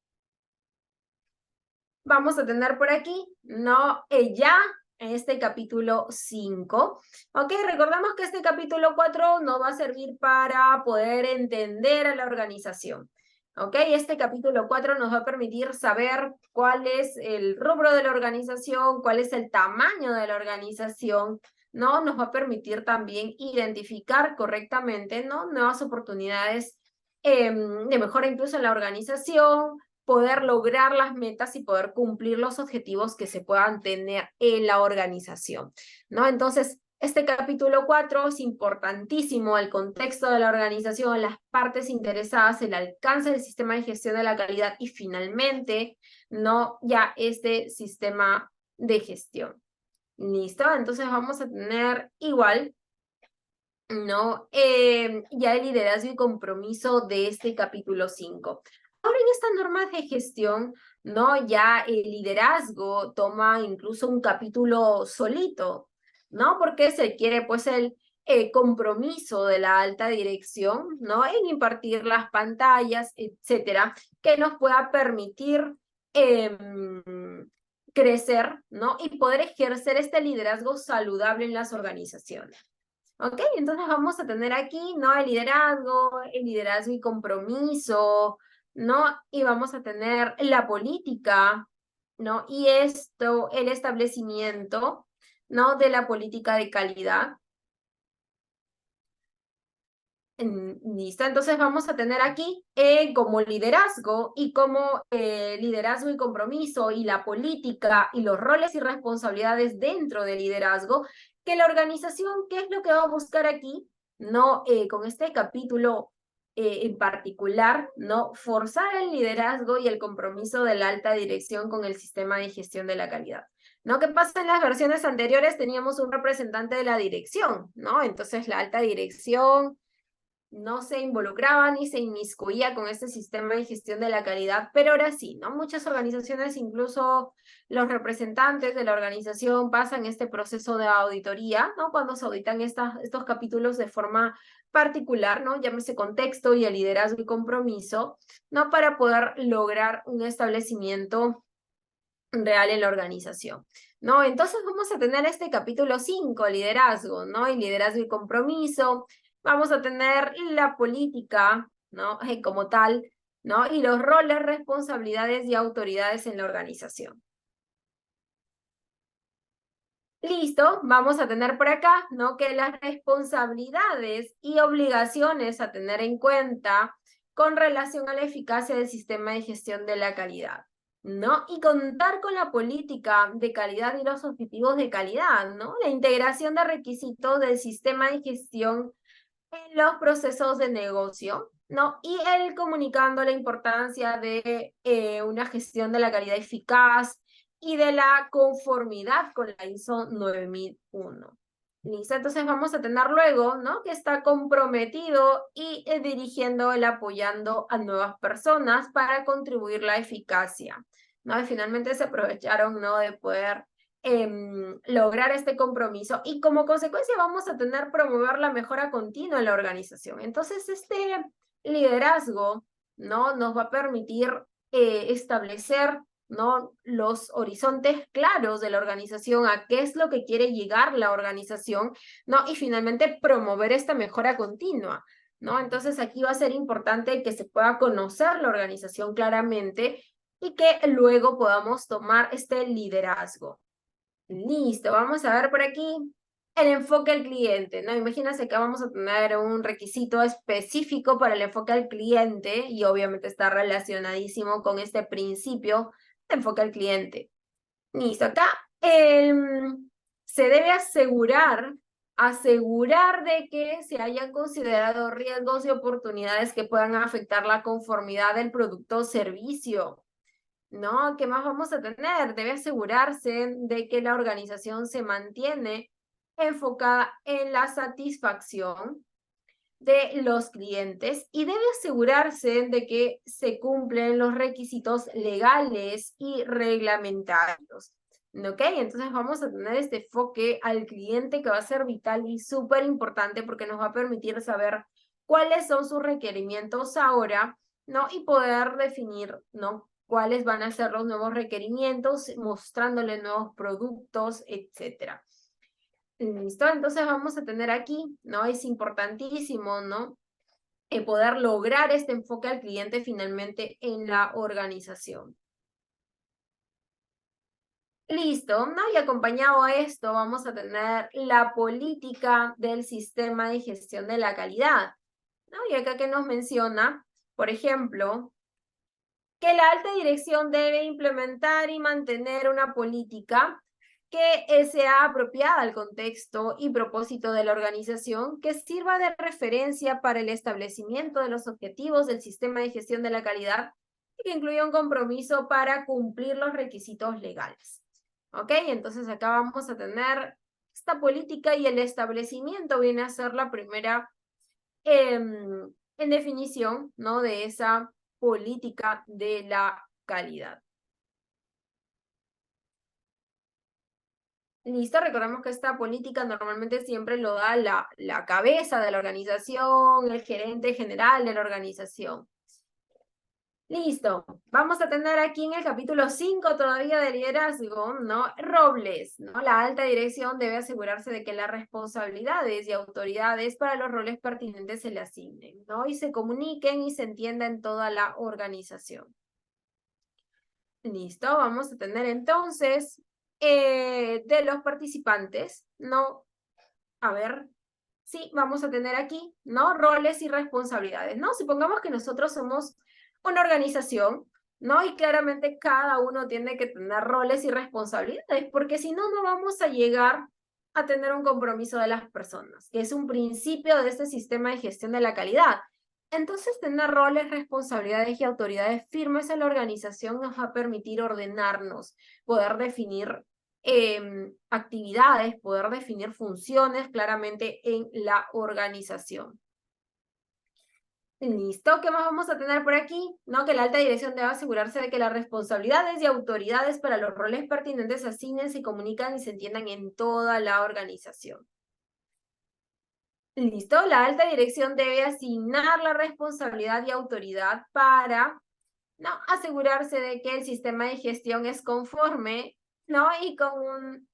Vamos a tener por aquí, ¿no? Ya en este capítulo 5. ¿Ok? Recordemos que este capítulo 4 nos va a servir para poder entender a la organización. ¿Ok? Este capítulo 4 nos va a permitir saber cuál es el rubro de la organización, cuál es el tamaño de la organización, ¿no? Nos va a permitir también identificar correctamente, ¿no? Nuevas oportunidades de mejora incluso en la organización, poder lograr las metas y poder cumplir los objetivos que se puedan tener en la organización, ¿no? Entonces, este capítulo 4 es importantísimo, el contexto de la organización, las partes interesadas, el alcance del sistema de gestión de la calidad y finalmente, ¿no? Ya este sistema de gestión. ¿Listo? Entonces vamos a tener igual, ¿no? Ya el liderazgo y compromiso de este capítulo 5. Ahora en estas normas de gestión, ¿no? Ya el liderazgo toma incluso un capítulo solito, ¿no? Porque se quiere pues el compromiso de la alta dirección, ¿no? En impartir las pantallas, etcétera, que nos pueda permitir crecer, ¿no? Y poder ejercer este liderazgo saludable en las organizaciones. ¿Ok? Entonces vamos a tener aquí, ¿no? El liderazgo y compromiso, ¿no? Y vamos a tener la política, ¿no? Y esto, el establecimiento, ¿no? De la política de calidad. Listo, entonces vamos a tener aquí como liderazgo y como liderazgo y compromiso y la política y los roles y responsabilidades dentro del liderazgo, que la organización, ¿qué es lo que va a buscar aquí? No, con este capítulo en particular, no forzar el liderazgo y el compromiso de la alta dirección con el sistema de gestión de la calidad. ¿No? ¿Qué pasa en las versiones anteriores? Teníamos un representante de la dirección, ¿no? Entonces la alta dirección no se involucraba ni se inmiscuía con este sistema de gestión de la calidad, pero ahora sí, ¿no? Muchas organizaciones, incluso los representantes de la organización, pasan este proceso de auditoría, ¿no? Cuando se auditan estos capítulos de forma particular, ¿no? Llámese contexto y el liderazgo y compromiso, ¿no? Para poder lograr un establecimiento real en la organización, ¿no? Entonces vamos a tener este capítulo 5, liderazgo, ¿no? Y liderazgo y compromiso. Vamos a tener la política, ¿no? Como tal, ¿no? Y los roles, responsabilidades y autoridades en la organización. Listo, vamos a tener por acá, ¿no? Que las responsabilidades y obligaciones a tener en cuenta con relación a la eficacia del sistema de gestión de la calidad, ¿no? Y contar con la política de calidad y los objetivos de calidad, ¿no? La integración de requisitos del sistema de gestión en los procesos de negocio, ¿no? Y el comunicando la importancia de una gestión de la calidad eficaz y de la conformidad con la ISO 9001. ¿Listo? Entonces vamos a tener luego, ¿no? Que está comprometido y dirigiendo, el apoyando a nuevas personas para contribuir la eficacia, ¿no? Y finalmente se aprovecharon, ¿no? De poder lograr este compromiso y como consecuencia vamos a tener promover la mejora continua en la organización. Entonces, este liderazgo, ¿no? Nos va a permitir establecer ¿no? Los horizontes claros de la organización, a qué es lo que quiere llegar la organización, ¿no? Y finalmente promover esta mejora continua, ¿no? Entonces aquí va a ser importante que se pueda conocer la organización claramente y que luego podamos tomar este liderazgo. Listo, vamos a ver por aquí el enfoque al cliente, ¿no? Imagínense que vamos a tener un requisito específico para el enfoque al cliente y obviamente está relacionadísimo con este principio de enfoque al cliente. Listo, acá se debe asegurar de que se hayan considerado riesgos y oportunidades que puedan afectar la conformidad del producto o servicio. ¿No? ¿Qué más vamos a tener? Debe asegurarse de que la organización se mantiene enfocada en la satisfacción de los clientes y debe asegurarse de que se cumplen los requisitos legales y reglamentarios. ¿Ok? Entonces vamos a tener este enfoque al cliente que va a ser vital y súper importante porque nos va a permitir saber cuáles son sus requerimientos ahora, ¿no? Y poder definir, ¿no? Cuáles van a ser los nuevos requerimientos, mostrándole nuevos productos, etcétera. ¿Listo? Entonces vamos a tener aquí, ¿no? Es importantísimo, ¿no? Poder lograr este enfoque al cliente finalmente en la organización. Listo, ¿no? Y acompañado a esto vamos a tener la política del sistema de gestión de la calidad, ¿no? Y acá que nos menciona, por ejemplo, que la alta dirección debe implementar y mantener una política que sea apropiada al contexto y propósito de la organización, que sirva de referencia para el establecimiento de los objetivos del sistema de gestión de la calidad y que incluya un compromiso para cumplir los requisitos legales. ¿Ok? Entonces acá vamos a tener esta política y el establecimiento viene a ser la primera en definición, ¿no? De esa política de la calidad. Listo, recordemos que esta política normalmente siempre lo da la cabeza de la organización, el gerente general de la organización. Listo, vamos a tener aquí en el capítulo 5 todavía de liderazgo, ¿no? Roles, ¿no? La alta dirección debe asegurarse de que las responsabilidades y autoridades para los roles pertinentes se le asignen, ¿no? Y se comuniquen y se entiendan en toda la organización. Listo, vamos a tener entonces de los participantes, ¿no? A ver, sí, vamos a tener aquí, ¿no? Roles y responsabilidades, ¿no? Supongamos que nosotros somos una organización, ¿no? Y claramente cada uno tiene que tener roles y responsabilidades, porque si no, no vamos a llegar a tener un compromiso de las personas, que es un principio de este sistema de gestión de la calidad. Entonces, tener roles, responsabilidades y autoridades firmes en la organización nos va a permitir ordenarnos, poder definir actividades, poder definir funciones claramente en la organización. Listo, ¿qué más vamos a tener por aquí? ¿No? Que la alta dirección debe asegurarse de que las responsabilidades y autoridades para los roles pertinentes se asignen, se comunican y se entiendan en toda la organización. Listo, la alta dirección debe asignar la responsabilidad y autoridad para, ¿no? Asegurarse de que el sistema de gestión es conforme, ¿no? Y con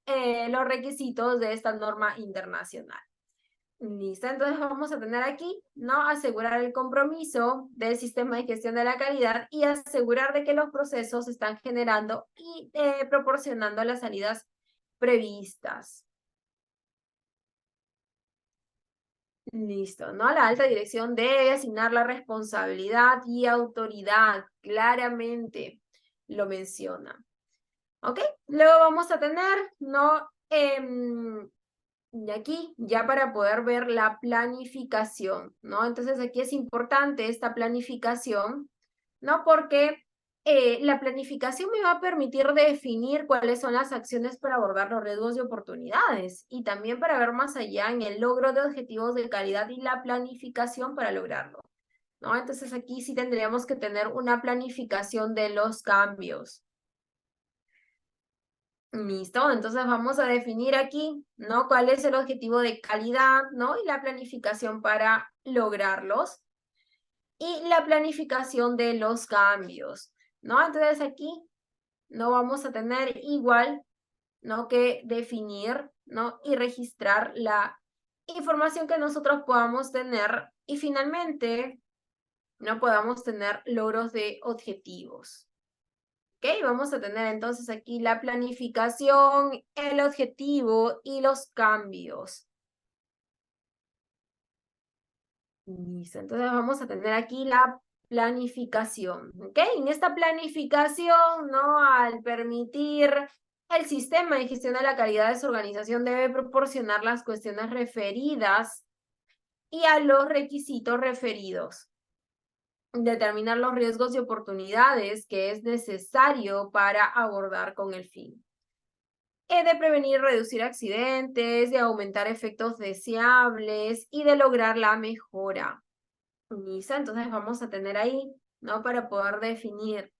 los requisitos de esta norma internacional. Listo, entonces vamos a tener aquí, ¿no? Asegurar el compromiso del sistema de gestión de la calidad y asegurar de que los procesos están generando y proporcionando las salidas previstas. Listo, ¿no? La alta dirección debe asignar la responsabilidad y autoridad, claramente lo menciona. ¿Ok? Luego vamos a tener, ¿no? Y aquí, ya para poder ver la planificación, ¿no? Entonces aquí es importante esta planificación, ¿no? Porque la planificación me va a permitir definir cuáles son las acciones para abordar los riesgos y oportunidades y también para ver más allá en el logro de objetivos de calidad y la planificación para lograrlo, ¿no? Entonces aquí sí tendríamos que tener una planificación de los cambios. Listo, entonces vamos a definir aquí, ¿no? ¿Cuál es el objetivo de calidad, ¿no? Y la planificación para lograrlos. Y la planificación de los cambios, ¿no? Entonces aquí no vamos a tener igual, ¿no?, que definir, ¿no?, y registrar la información que nosotros podamos tener y finalmente no podamos tener logros de objetivos. ¿Ok? Vamos a tener entonces aquí la planificación, el objetivo y los cambios. Listo, entonces vamos a tener aquí la planificación, ¿ok? En esta planificación, ¿no?, al permitir el sistema de gestión de la calidad de su organización debe proporcionar las cuestiones referidas y a los requisitos referidos. Determinar los riesgos y oportunidades que es necesario para abordar con el fin. De prevenir y reducir accidentes, de aumentar efectos deseables y de lograr la mejora. Listo, entonces vamos a tener ahí, ¿no?, para poder definir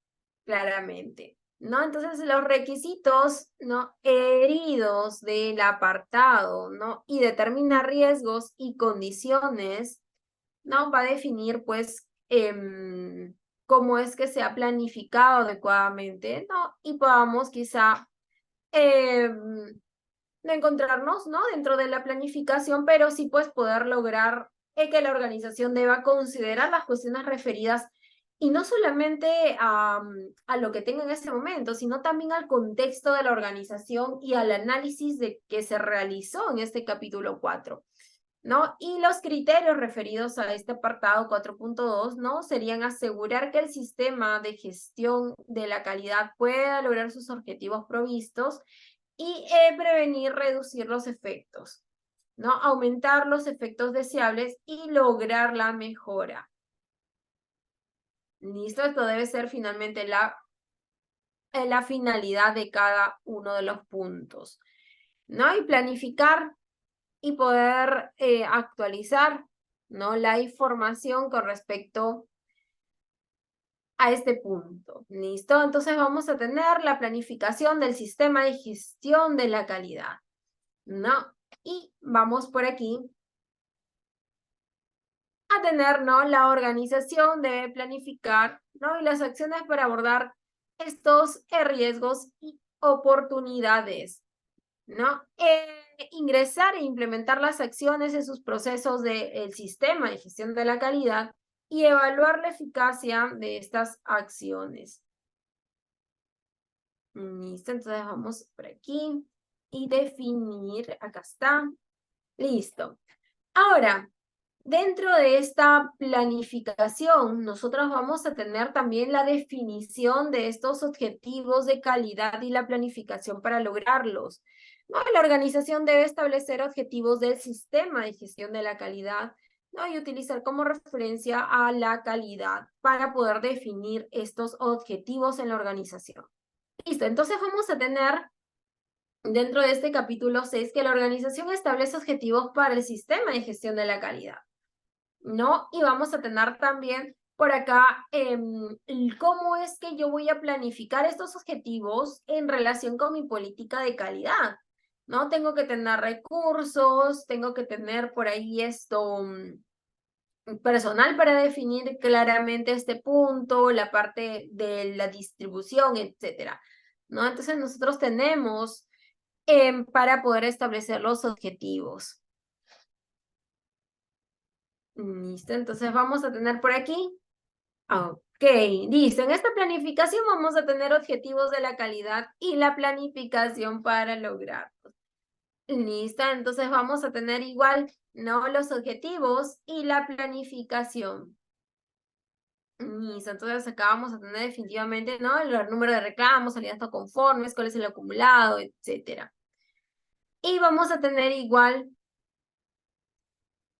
claramente, ¿no? Entonces los requisitos, ¿no?, heridos del apartado, ¿no?, y determinar riesgos y condiciones, ¿no?, va a definir, pues, cómo es que se ha planificado adecuadamente, ¿no? Y podamos quizá de encontrarnos, ¿no?, dentro de la planificación, pero sí pues poder lograr que la organización deba considerar las cuestiones referidas y no solamente a lo que tenga en ese momento, sino también al contexto de la organización y al análisis de que se realizó en este capítulo 4, ¿no? Y los criterios referidos a este apartado 4.2, ¿no?, serían asegurar que el sistema de gestión de la calidad pueda lograr sus objetivos provistos y prevenir, reducir los efectos, ¿no? Aumentar los efectos deseables y lograr la mejora. ¿Listo? Esto debe ser finalmente la finalidad de cada uno de los puntos, ¿no? Y planificar y poder actualizar, ¿no?, la información con respecto a este punto. ¿Listo? Entonces vamos a tener la planificación del sistema de gestión de la calidad, ¿no? Y vamos por aquí a tener, ¿no?, la organización debe planificar, ¿no?, y las acciones para abordar estos riesgos y oportunidades, ¿no? Ingresar e implementar las acciones en sus procesos del sistema de gestión de la calidad y evaluar la eficacia de estas acciones. Listo, entonces vamos por aquí y definir, acá está, listo. Ahora, dentro de esta planificación, nosotros vamos a tener también la definición de estos objetivos de calidad y la planificación para lograrlos, ¿no? La organización debe establecer objetivos del sistema de gestión de la calidad, ¿no?, y utilizar como referencia a la calidad para poder definir estos objetivos en la organización. Listo, entonces vamos a tener dentro de este capítulo 6 que la organización establece objetivos para el sistema de gestión de la calidad, ¿no? Y vamos a tener también por acá cómo es que yo voy a planificar estos objetivos en relación con mi política de calidad, ¿no? Tengo que tener recursos, tengo que tener por ahí personal para definir claramente este punto, la parte de la distribución, etcétera, ¿no? Entonces nosotros tenemos para poder establecer los objetivos. Listo, entonces vamos a tener por aquí. Ok, listo. En esta planificación vamos a tener objetivos de la calidad y la planificación para lograrlos. Listo, entonces vamos a tener igual, ¿no?, los objetivos y la planificación. Listo, entonces acá vamos a tener definitivamente, ¿no?, el número de reclamos, salidas no conformes, cuál es el acumulado, etcétera. Y vamos a tener igual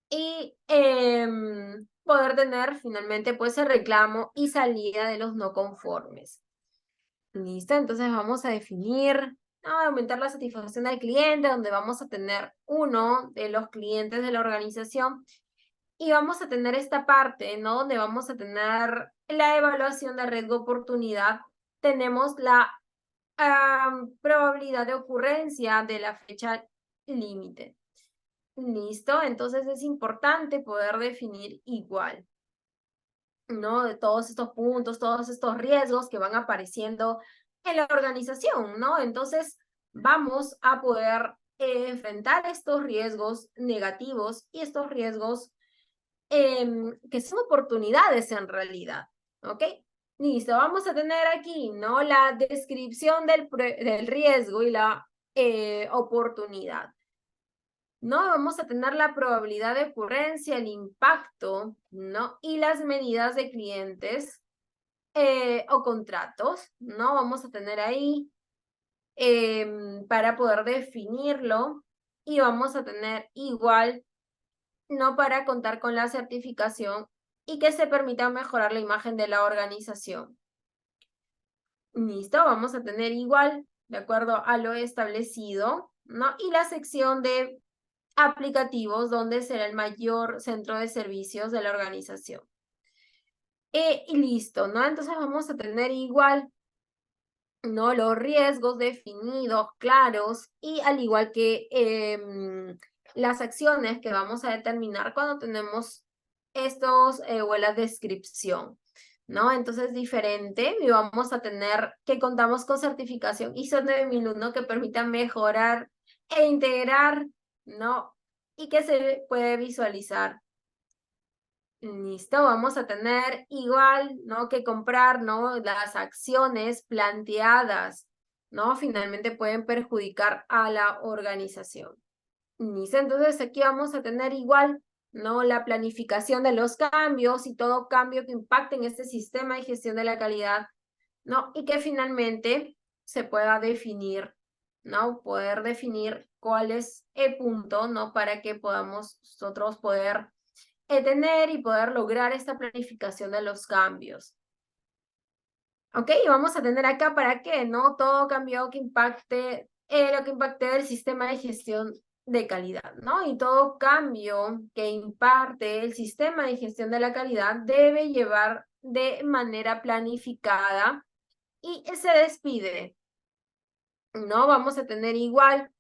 y poder tener finalmente pues el reclamo y salida de los no conformes. Listo, entonces vamos a definir, ¿no?, aumentar la satisfacción del cliente, donde vamos a tener uno de los clientes de la organización y vamos a tener esta parte, ¿no?, donde vamos a tener la evaluación de riesgo oportunidad. Tenemos la probabilidad de ocurrencia de la fecha límite. Listo, entonces es importante poder definir igual, ¿no?, de todos estos puntos, todos estos riesgos que van apareciendo en la organización, ¿no? Entonces, vamos a poder enfrentar estos riesgos negativos y estos riesgos que son oportunidades en realidad, ¿ok? Listo, vamos a tener aquí, ¿no? La descripción del riesgo y la oportunidad, ¿no? Vamos a tener la probabilidad de ocurrencia, el impacto, ¿no? Y las medidas de clientes o contratos, ¿no? Vamos a tener ahí para poder definirlo y vamos a tener igual, ¿no? Para contar con la certificación y que se permita mejorar la imagen de la organización. Listo, vamos a tener igual, de acuerdo a lo establecido, ¿no? Y la sección de aplicativos, donde será el mayor centro de servicios de la organización. Y listo, ¿no? Entonces vamos a tener igual, ¿no? Los riesgos definidos, claros, y al igual que las acciones que vamos a determinar cuando tenemos estos o la descripción, ¿no? Entonces, diferente, y vamos a tener que contamos con certificación ISO 9001 que permita mejorar e integrar, ¿no? Y que se puede visualizar. Listo, vamos a tener igual, ¿no? Que comprar, ¿no? Las acciones planteadas, ¿no? Finalmente pueden perjudicar a la organización. Listo, entonces aquí vamos a tener igual, ¿no? La planificación de los cambios y todo cambio que impacte en este sistema de gestión de la calidad, ¿no? Y que finalmente se pueda definir, ¿no? Poder definir cuál es el punto, ¿no? Para que podamos nosotros poder tener y poder lograr esta planificación de los cambios. ¿Ok? Y vamos a tener acá para qué, ¿no? Todo cambio que impacte, lo que impacte el sistema de gestión de calidad, ¿no? Y todo cambio que imparte el sistema de gestión de la calidad debe llevar de manera planificada y se despide, ¿no? Vamos a tener igual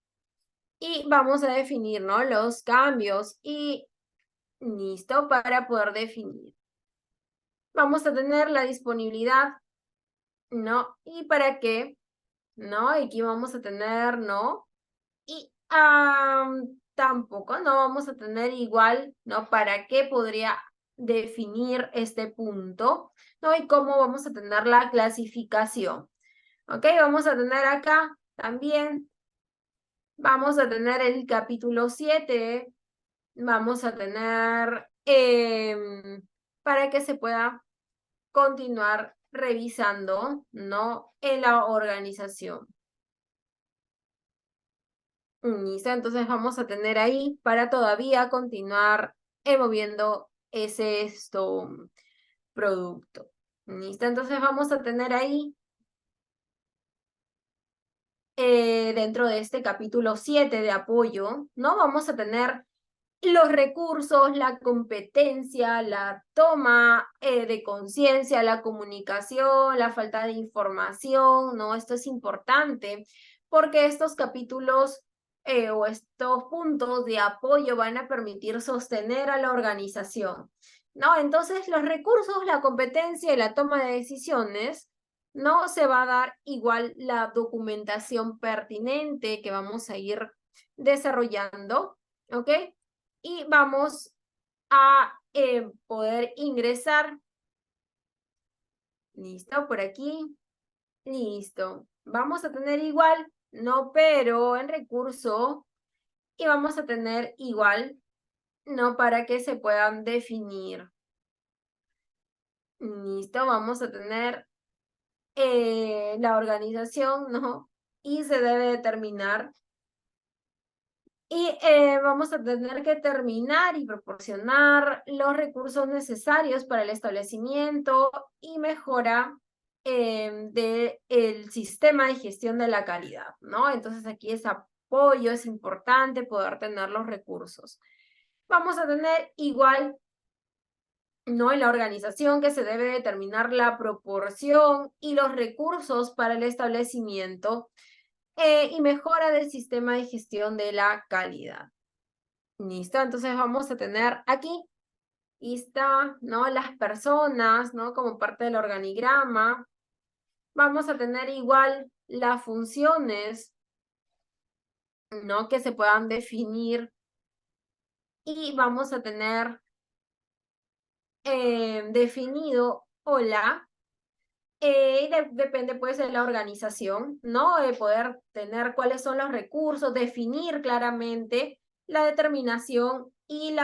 y vamos a definir, ¿no? Los cambios y listo para poder definir. Vamos a tener la disponibilidad, ¿no? ¿Y para qué? ¿No? Aquí vamos a tener, ¿no? Y tampoco, no vamos a tener igual, ¿no? ¿Para qué podría definir este punto? ¿No? Y cómo vamos a tener la clasificación. ¿Ok? Vamos a tener acá también, vamos a tener el capítulo 7, vamos a tener para que se pueda continuar revisando, ¿no? En la organización. Listo, entonces vamos a tener ahí para todavía continuar moviendo ese producto. Listo, entonces vamos a tener ahí dentro de este capítulo 7 de apoyo, ¿no? Vamos a tener los recursos, la competencia, la toma de conciencia, la comunicación, la falta de información, ¿no? Esto es importante porque estos capítulos o estos puntos de apoyo van a permitir sostener a la organización, ¿no? Entonces, los recursos, la competencia y la toma de decisiones, ¿no? Se va a dar igual la documentación pertinente que vamos a ir desarrollando, ¿ok? Y vamos a poder ingresar. Listo, por aquí. Listo. Vamos a tener igual, no, pero en recurso. Y vamos a tener igual, no, para que se puedan definir. Listo, vamos a tener la organización, ¿no? Y se debe determinar. Y vamos a tener que terminar y proporcionar los recursos necesarios para el establecimiento y mejora del sistema de gestión de la calidad, ¿no? Entonces aquí es apoyo, es importante poder tener los recursos. Vamos a tener igual, ¿no? En la organización que se debe determinar la proporción y los recursos para el establecimiento y mejora del sistema de gestión de la calidad. Listo, entonces vamos a tener aquí, está, ¿no? Las personas, ¿no? Como parte del organigrama. Vamos a tener igual las funciones, ¿no? Que se puedan definir y vamos a tener definido hola. Depende pues de la organización, ¿no? De poder tener cuáles son los recursos, definir claramente la determinación y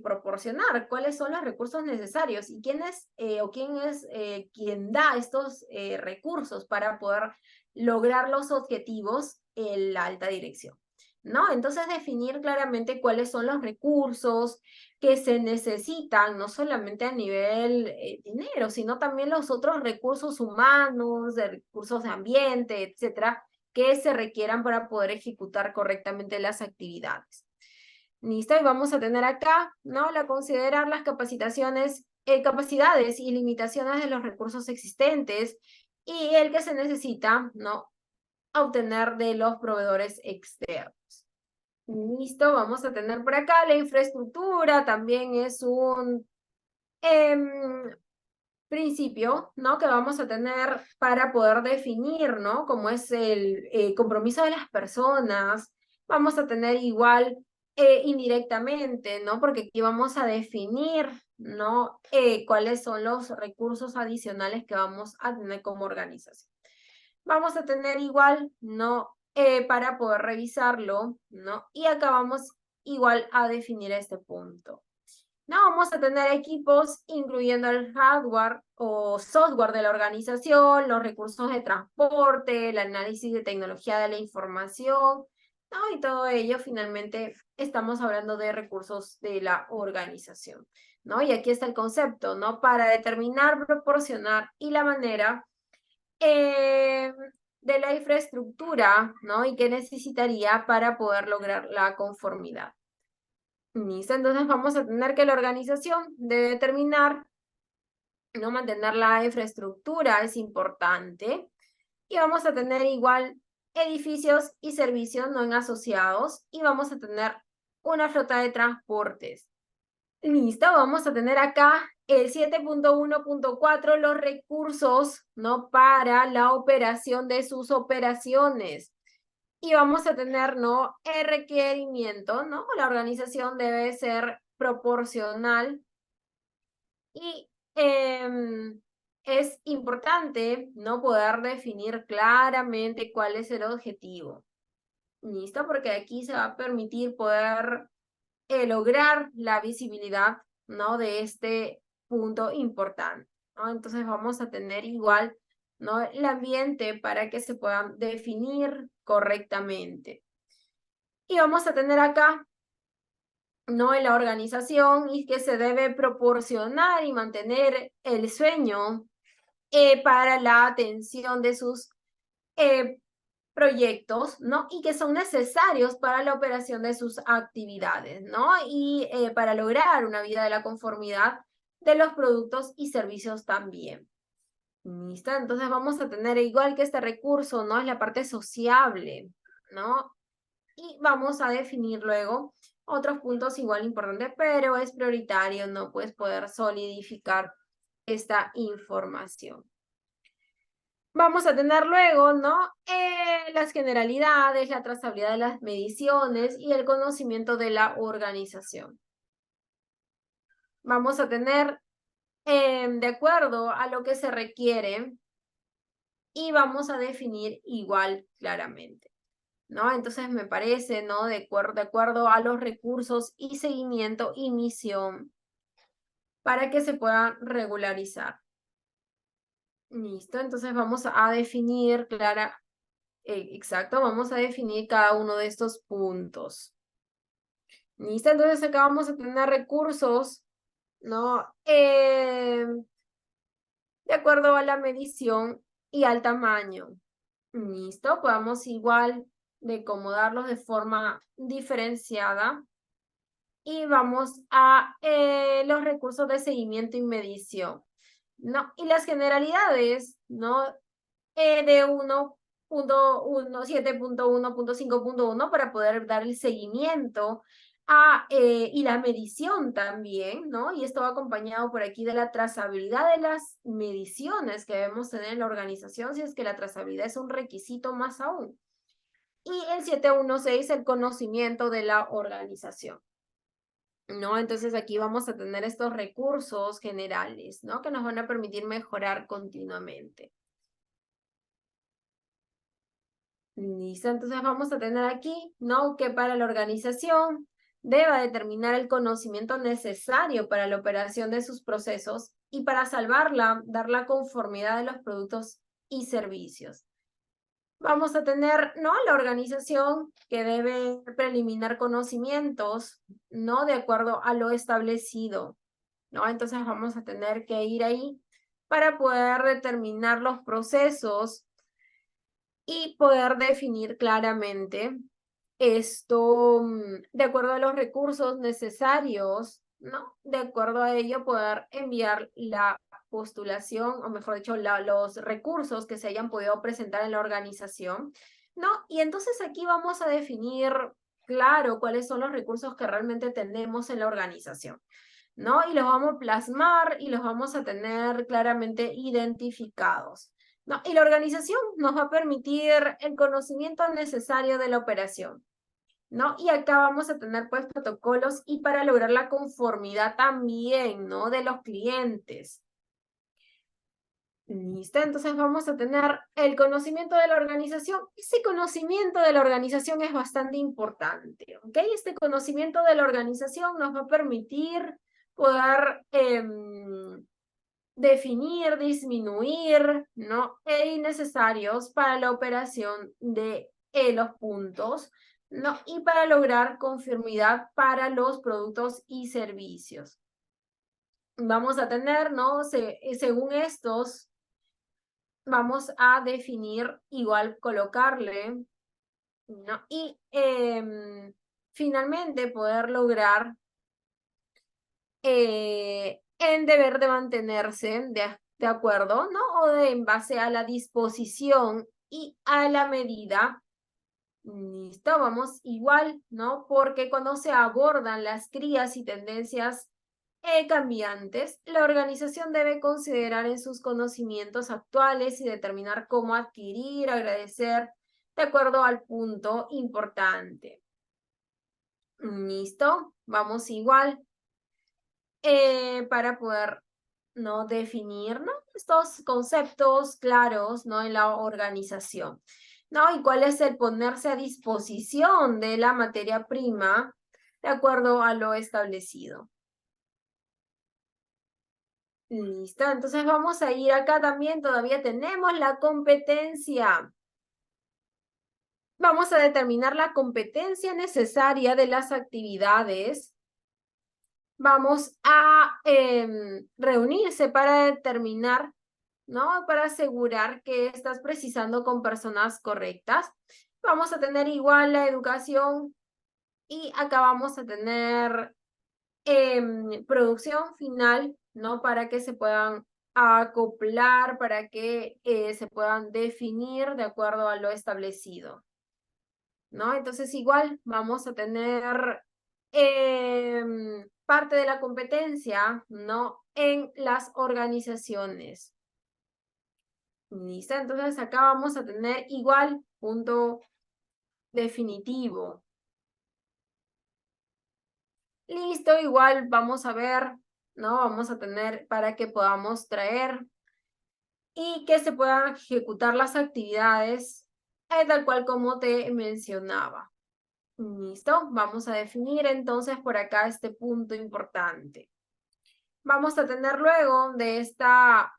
proporcionar cuáles son los recursos necesarios y quién es o quién es quien da estos recursos para poder lograr los objetivos en la alta dirección, ¿no? Entonces definir claramente cuáles son los recursos que se necesitan, no solamente a nivel dinero, sino también los otros recursos humanos, de recursos de ambiente, etcétera, que se requieran para poder ejecutar correctamente las actividades. ¿Listo? Y vamos a tener acá, ¿no? La considerar las capacitaciones, capacidades y limitaciones de los recursos existentes y el que se necesita, ¿no? Obtener de los proveedores externos. Listo, vamos a tener por acá la infraestructura, también es un principio, ¿no? Que vamos a tener para poder definir, ¿no? Como es el compromiso de las personas. Vamos a tener igual indirectamente, ¿no? Porque aquí vamos a definir, ¿no? Cuáles son los recursos adicionales que vamos a tener como organización. Vamos a tener igual, ¿no? Para poder revisarlo, ¿no? Y acá vamos igual a definir este punto. No, vamos a tener equipos incluyendo el hardware o software de la organización, los recursos de transporte, el análisis de tecnología de la información, ¿no? Y todo ello finalmente estamos hablando de recursos de la organización, ¿no? Y aquí está el concepto, ¿no? Para determinar, proporcionar y la manera de la infraestructura, ¿no? Y qué necesitaría para poder lograr la conformidad. ¿Listo? Entonces vamos a tener que la organización debe determinar, no mantener la infraestructura, es importante. Y vamos a tener igual edificios y servicios no asociados y vamos a tener una flota de transportes. Listo, vamos a tener acá el 7.1.4, los recursos, ¿no? Para la operación de sus operaciones. Y vamos a tener, ¿no? El requerimiento, ¿no? La organización debe ser proporcional y es importante, ¿no? Poder definir claramente cuál es el objetivo. ¿Listo? Porque aquí se va a permitir poder lograr la visibilidad, ¿no? De este punto importante, ¿no? Entonces vamos a tener igual, ¿no? El ambiente para que se puedan definir correctamente. Y vamos a tener acá, ¿no? En la organización y que se debe proporcionar y mantener el sueño para la atención de sus proyectos, ¿no? Y que son necesarios para la operación de sus actividades, ¿no? Y para lograr una vida de la conformidad de los productos y servicios también. ¿Listo? Entonces vamos a tener igual que este recurso, ¿no? Es la parte sociable, ¿no? Y vamos a definir luego otros puntos igual importantes, pero es prioritario, ¿no? Pues poder solidificar esta información. Vamos a tener luego, ¿no? Las generalidades, la trazabilidad de las mediciones y el conocimiento de la organización. Vamos a tener, de acuerdo a lo que se requiere, y vamos a definir igual claramente, ¿no? Entonces me parece, ¿no? De acuerdo a los recursos y seguimiento y misión para que se puedan regularizar. Listo, entonces vamos a definir exacto, vamos a definir cada uno de estos puntos. ¿Listo? Entonces acá vamos a tener recursos, ¿no? De acuerdo a la medición y al tamaño. ¿Listo? Podemos igual de acomodarlos de forma diferenciada. Y vamos a los recursos de seguimiento y medición, ¿no? Y las generalidades, ¿no? De 1.1, 7.1.5.1 para poder dar el seguimiento y la medición también, ¿no? Y esto va acompañado por aquí de la trazabilidad de las mediciones que debemos tener en la organización, si es que la trazabilidad es un requisito más aún. Y el 716, el conocimiento de la organización, ¿no? Entonces aquí vamos a tener estos recursos generales, ¿no? Que nos van a permitir mejorar continuamente. Listo, entonces vamos a tener aquí, ¿no? Que para la organización deba determinar el conocimiento necesario para la operación de sus procesos y para salvarla, dar la conformidad de los productos y servicios. Vamos a tener, ¿no? La organización que debe preliminar conocimientos, ¿no? De acuerdo a lo establecido, ¿no? Entonces vamos a tener que ir ahí para poder determinar los procesos y poder definir claramente esto de acuerdo a los recursos necesarios, ¿no? De acuerdo a ello, poder enviar la postulación, o mejor dicho, los recursos que se hayan podido presentar en la organización, ¿no? Y entonces aquí vamos a definir, claro, cuáles son los recursos que realmente tenemos en la organización, ¿no? Y los vamos a plasmar y los vamos a tener claramente identificados, ¿no? Y la organización nos va a permitir el conocimiento necesario de la operación, ¿no? Y acá vamos a tener pues protocolos y para lograr la conformidad también, ¿no? De los clientes. Listo, entonces vamos a tener el conocimiento de la organización. Ese conocimiento de la organización es bastante importante, ¿ok? Este conocimiento de la organización nos va a permitir poder definir, disminuir, ¿no? Innecesarios para la operación de los puntos, ¿no? Y para lograr conformidad para los productos y servicios. Vamos a tener, ¿no? Según estos, vamos a definir, igual colocarle, ¿no? Y finalmente poder lograr en deber de mantenerse de acuerdo, ¿no? O en base a la disposición y a la medida. Listo, vamos igual, ¿no? Porque cuando se abordan las crías y tendencias cambiantes, la organización debe considerar en sus conocimientos actuales y determinar cómo adquirir, agradecer, de acuerdo al punto importante. Listo, vamos igual para poder, ¿no? Definir, ¿no? Estos conceptos claros, ¿no? En la organización, ¿no? Y cuál es el ponerse a disposición de la materia prima de acuerdo a lo establecido. Listo, entonces vamos a ir acá también, todavía tenemos la competencia. Vamos a determinar la competencia necesaria de las actividades. Vamos a reunirse para determinar, ¿no? Para asegurar que estás precisando con personas correctas. Vamos a tener igual la educación y acá vamos a tener producción final, ¿no? Para que se puedan acoplar, para que se puedan definir de acuerdo a lo establecido, ¿no? Entonces igual vamos a tener parte de la competencia, ¿no? En las organizaciones. ¿Listo? Entonces acá vamos a tener igual punto definitivo. Listo, igual vamos a ver, ¿no? Vamos a tener para que podamos traer y que se puedan ejecutar las actividades tal cual como te mencionaba. Listo, vamos a definir entonces por acá este punto importante. Vamos a tener luego de esta,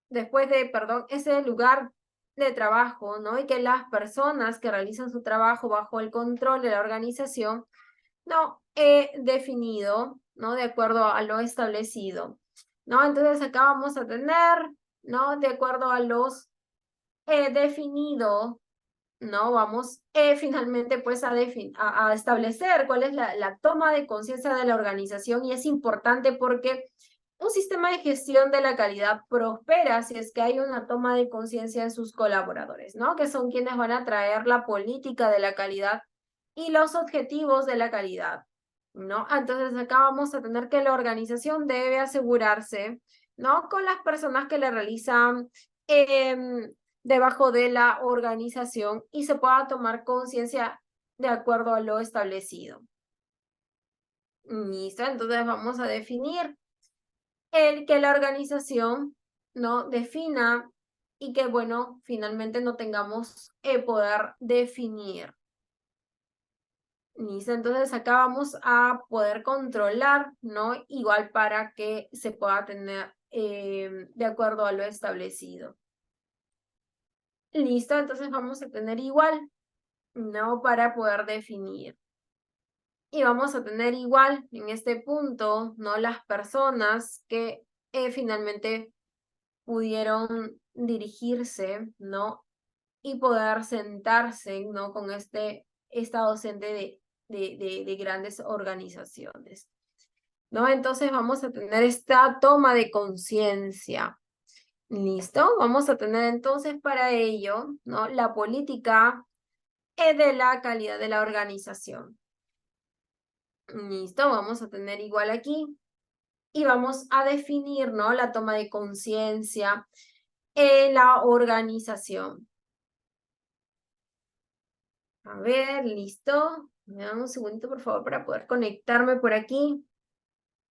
después de, perdón, ese lugar de trabajo, ¿no? Y que las personas que realizan su trabajo bajo el control de la organización, no he definido, ¿no? De acuerdo a lo establecido, ¿no? Entonces acá vamos a tener, ¿no? De acuerdo a los definido, ¿no? Vamos finalmente pues a establecer cuál es la toma de conciencia de la organización y es importante porque un sistema de gestión de la calidad prospera si es que hay una toma de conciencia de sus colaboradores, ¿no? Que son quienes van a traer la política de la calidad y los objetivos de la calidad, ¿no? Entonces acá vamos a tener que la organización debe asegurarse, ¿no? Con las personas que le realizan debajo de la organización y se pueda tomar conciencia de acuerdo a lo establecido. ¿Listo? Entonces vamos a definir el que la organización no defina y que, bueno, finalmente no tengamos el poder definir. ¿Listo? Entonces acá vamos a poder controlar, ¿no? Igual para que se pueda tener de acuerdo a lo establecido. ¿Listo? Entonces vamos a tener igual, ¿no? Para poder definir. Y vamos a tener igual en este punto, ¿no? Las personas que finalmente pudieron dirigirse, ¿no? Y poder sentarse, ¿no? Con esta docente de grandes organizaciones, ¿no? Entonces vamos a tener esta toma de conciencia. ¿Listo? Vamos a tener entonces para ello, ¿no? La política de la calidad de la organización. ¿Listo? Vamos a tener igual aquí. Y vamos a definir, ¿no? La toma de conciencia en la organización. A ver, listo. Me dan un segundito, por favor, para poder conectarme por aquí.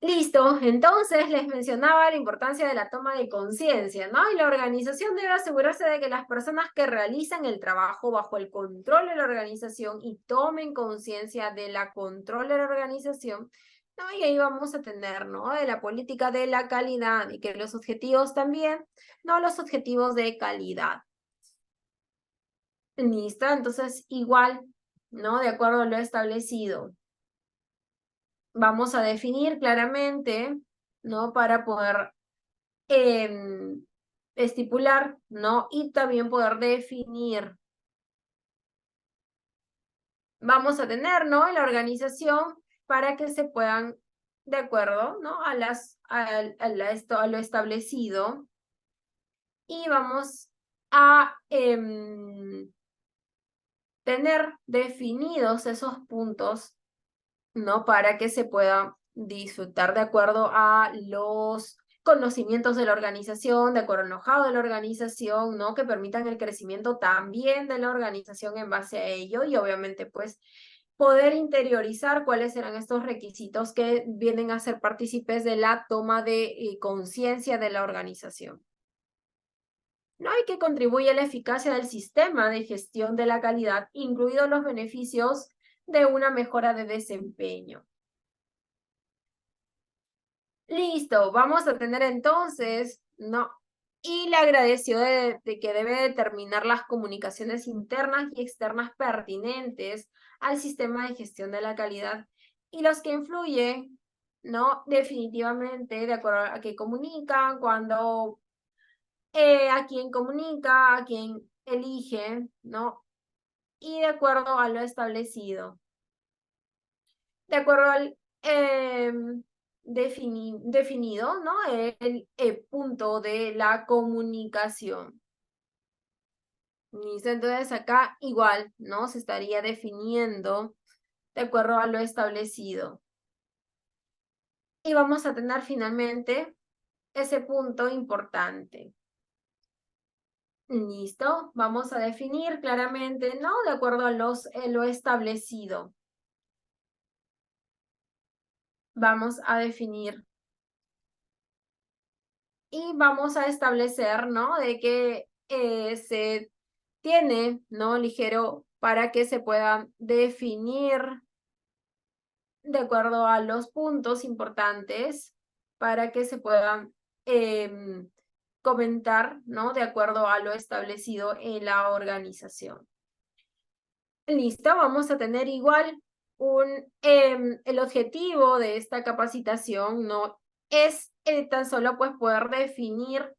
Listo, entonces les mencionaba la importancia de la toma de conciencia, ¿no? Y la organización debe asegurarse de que las personas que realizan el trabajo bajo el control de la organización y tomen conciencia de la control de la organización, ¿no? Y ahí vamos a tener, ¿no? De la política de la calidad y que los objetivos también, ¿no? Los objetivos de calidad. Listo, entonces igual, ¿no? De acuerdo a lo establecido. Vamos a definir claramente, ¿no? Para poder estipular, ¿no? Y también poder definir. Vamos a tener, ¿no? La organización para que se puedan, de acuerdo, ¿no? A lo establecido. Y vamos a tener definidos esos puntos, ¿no? Para que se pueda disfrutar de acuerdo a los conocimientos de la organización, de acuerdo al know-how de la organización, ¿no? Que permitan el crecimiento también de la organización en base a ello y obviamente pues poder interiorizar cuáles serán estos requisitos que vienen a ser partícipes de la toma de conciencia de la organización. ¿No? Y que contribuye a la eficacia del sistema de gestión de la calidad, incluidos los beneficios de una mejora de desempeño. Listo, vamos a tener entonces, ¿no? Y le agradeció de que debe determinar las comunicaciones internas y externas pertinentes al sistema de gestión de la calidad y los que influyen, ¿no? Definitivamente, de acuerdo a qué comunican, cuando, a quién comunica, a quién elige, ¿no? Y de acuerdo a lo establecido. De acuerdo al definido, ¿no? El punto de la comunicación. ¿Listo? Entonces acá igual, ¿no? Se estaría definiendo de acuerdo a lo establecido. Y vamos a tener finalmente ese punto importante. ¿Listo? Vamos a definir claramente, ¿no? De acuerdo a lo establecido. Vamos a definir y vamos a establecer, ¿no? De que se tiene, ¿no? Ligero para que se pueda definir de acuerdo a los puntos importantes para que se puedan comentar, ¿no? De acuerdo a lo establecido en la organización. Listo, vamos a tener igual el objetivo de esta capacitación, ¿no? Es tan solo pues poder definir,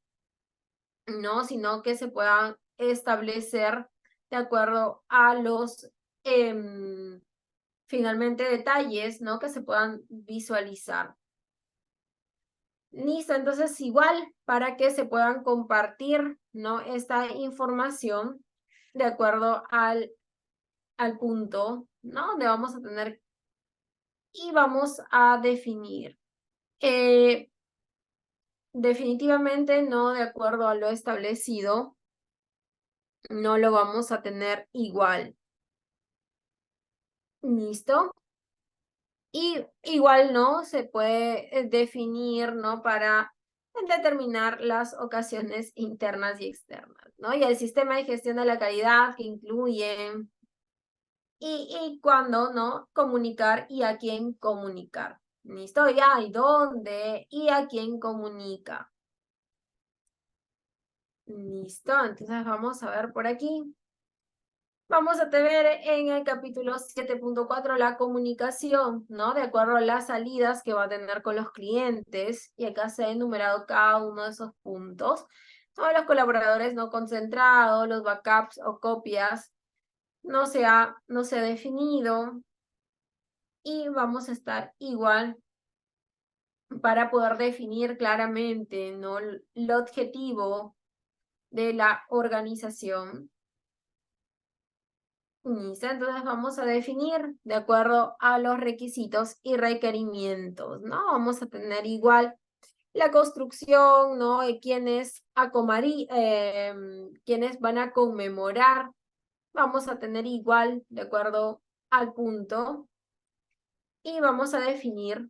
¿no? Sino que se puedan establecer de acuerdo a los finalmente detalles, ¿no? Que se puedan visualizar. Listo, entonces igual para que se puedan compartir, ¿no? Esta información de acuerdo al punto, ¿no? Donde vamos a tener y vamos a definir. Definitivamente no de acuerdo a lo establecido, no lo vamos a tener igual. ¿Listo? Y igual, ¿no? Se puede definir, ¿no? Para determinar las ocasiones internas y externas, ¿no? Y el sistema de gestión de la calidad que incluye y cuándo, ¿no? Comunicar y a quién comunicar. ¿Listo? Ya, y dónde y a quién comunica. Listo, entonces vamos a ver por aquí. Vamos a tener en el capítulo 7.4 la comunicación, ¿no? De acuerdo a las salidas que va a tener con los clientes. Y acá se ha enumerado cada uno de esos puntos. Todos los colaboradores no concentrados, los backups o copias, no se ha definido. Y vamos a estar igual para poder definir claramente, ¿no? El objetivo de la organización. Listo, entonces vamos a definir de acuerdo a los requisitos y requerimientos, ¿no? Vamos a tener igual la construcción, ¿no? Quienes van a conmemorar, vamos a tener igual de acuerdo al punto y vamos a definir,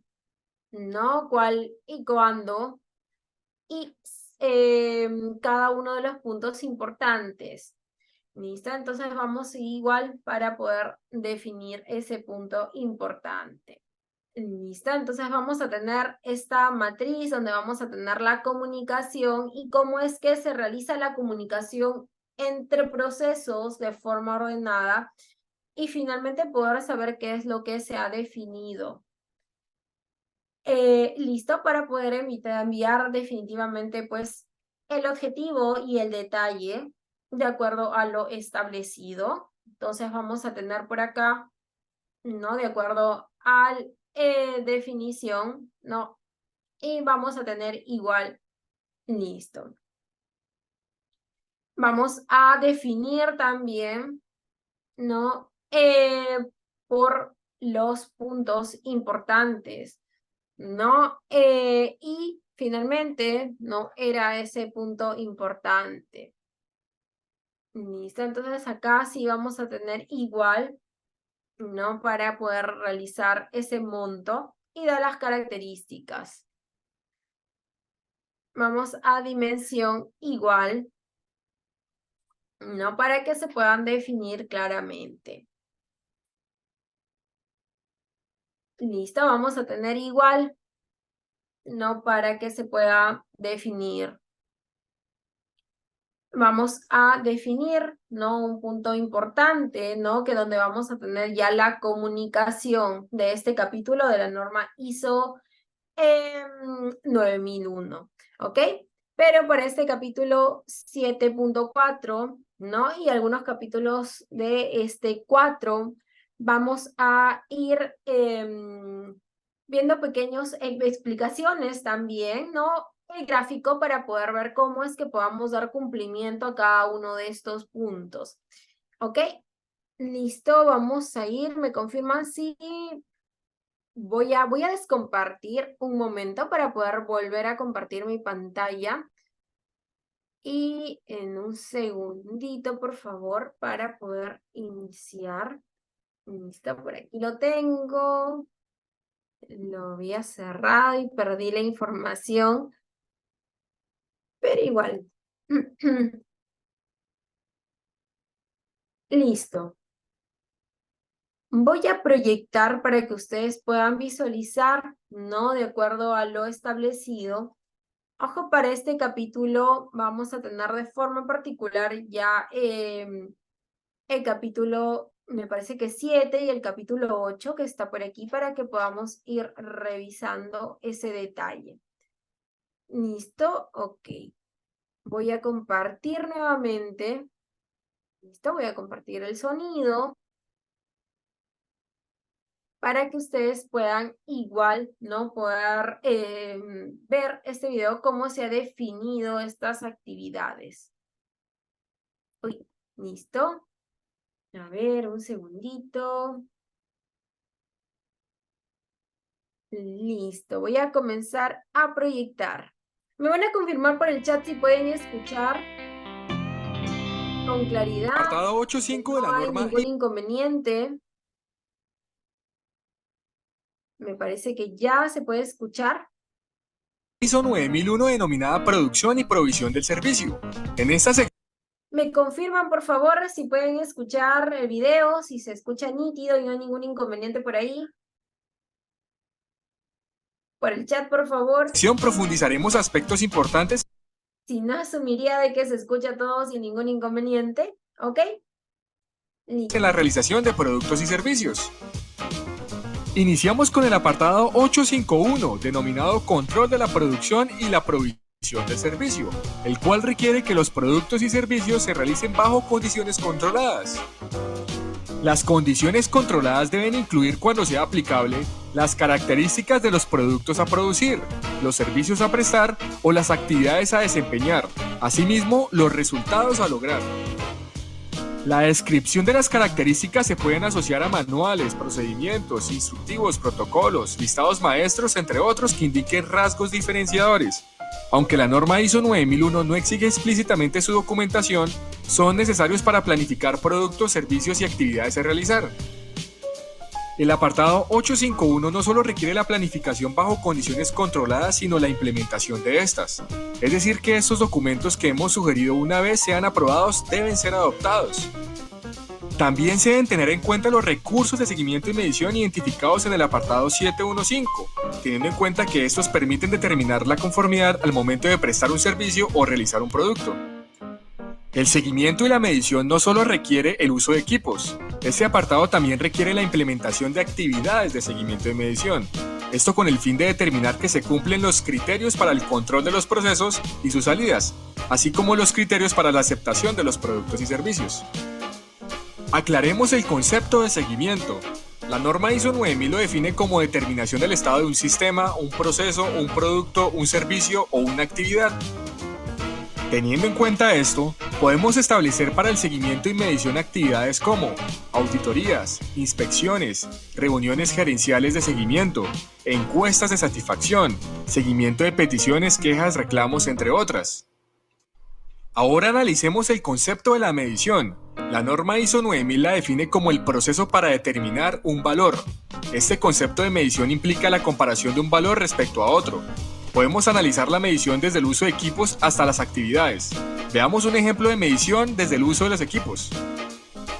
¿no? Cuál y cuándo y cada uno de los puntos importantes. ¿Listo? Entonces vamos igual para poder definir ese punto importante. ¿Listo? Entonces vamos a tener esta matriz donde vamos a tener la comunicación y cómo es que se realiza la comunicación entre procesos de forma ordenada y finalmente poder saber qué es lo que se ha definido. Listo para poder enviar definitivamente pues el objetivo y el detalle de acuerdo a lo establecido. Entonces vamos a tener por acá, ¿no? De acuerdo a definición, ¿no? Y vamos a tener igual, listo. Vamos a definir también, ¿no? Por los puntos importantes. ¿No? Y finalmente, no era ese punto importante. Listo, entonces acá sí vamos a tener igual, ¿no? Para poder realizar ese monto y dar las características. Vamos a dimensión igual, ¿no? Para que se puedan definir claramente. Listo, vamos a tener igual, ¿no? Para que se pueda definir. Vamos a definir, ¿no? Un punto importante, ¿no? Que donde vamos a tener ya la comunicación de este capítulo de la norma ISO 9001, ¿ok? Pero para este capítulo 7.4, ¿no? Y algunos capítulos de este 4, vamos a ir viendo pequeñas explicaciones también, ¿no? El gráfico para poder ver cómo es que podamos dar cumplimiento a cada uno de estos puntos. ¿Ok? Listo, vamos a ir. ¿Me confirman si voy a descompartir un momento para poder volver a compartir mi pantalla? Y en un segundito, por favor, para poder iniciar. Listo, por aquí lo tengo. Lo había cerrado y perdí la información. Pero igual. Listo. Voy a proyectar para que ustedes puedan visualizar, ¿no? De acuerdo a lo establecido. Ojo, para este capítulo vamos a tener de forma particular ya el capítulo, me parece que 7 y el capítulo 8 que está por aquí para que podamos ir revisando ese detalle. ¿Listo? Ok. Voy a compartir nuevamente. ¿Listo? Voy a compartir el sonido para que ustedes puedan igual, ¿no? Poder ver este video, cómo se ha definido estas actividades. Uy, ¿listo? A ver, un segundito. Listo, voy a comenzar a proyectar. Me van a confirmar por el chat si pueden escuchar con claridad. Apartado 8.5 de la No hay norma ningún inconveniente. Me parece que ya se puede escuchar. ISO 9001 denominada Producción y Provisión del Servicio. En esta sección Me confirman, por favor, si pueden escuchar el video, si se escucha nítido y no hay ningún inconveniente por ahí. Por el chat, por favor. profundizaremos aspectos importantes. Si no, asumiría de que se escucha todo sin ningún inconveniente. ¿Ok? Listo. En la realización de productos y servicios. Iniciamos con el apartado 851, denominado Control de la Producción y la Provisión del Servicio, el cual requiere que los productos y servicios se realicen bajo condiciones controladas. Las condiciones controladas deben incluir, cuando sea aplicable, las características de los productos a producir, los servicios a prestar o las actividades a desempeñar, asimismo los resultados a lograr. La descripción de las características se pueden asociar a manuales, procedimientos, instructivos, protocolos, listados maestros, entre otros, que indiquen rasgos diferenciadores. Aunque la norma ISO 9001 no exige explícitamente su documentación, son necesarios para planificar productos, servicios y actividades a realizar. El apartado 851 no solo requiere la planificación bajo condiciones controladas, sino la implementación de estas. Es decir, que estos documentos que hemos sugerido una vez sean aprobados deben ser adoptados. También se deben tener en cuenta los recursos de seguimiento y medición identificados en el apartado 715, teniendo en cuenta que estos permiten determinar la conformidad al momento de prestar un servicio o realizar un producto. El seguimiento y la medición no solo requiere el uso de equipos, este apartado también requiere la implementación de actividades de seguimiento y medición. Esto con el fin de determinar que se cumplen los criterios para el control de los procesos y sus salidas, así como los criterios para la aceptación de los productos y servicios. Aclaremos el concepto de seguimiento. La norma ISO 9000 lo define como determinación del estado de un sistema, un proceso, un producto, un servicio o una actividad. Teniendo en cuenta esto, podemos establecer para el seguimiento y medición actividades como auditorías, inspecciones, reuniones gerenciales de seguimiento, encuestas de satisfacción, seguimiento de peticiones, quejas, reclamos, entre otras. Ahora analicemos el concepto de la medición. La norma ISO 9000 la define como el proceso para determinar un valor. Este concepto de medición implica la comparación de un valor respecto a otro. Podemos analizar la medición desde el uso de equipos hasta las actividades. Veamos un ejemplo de medición desde el uso de los equipos.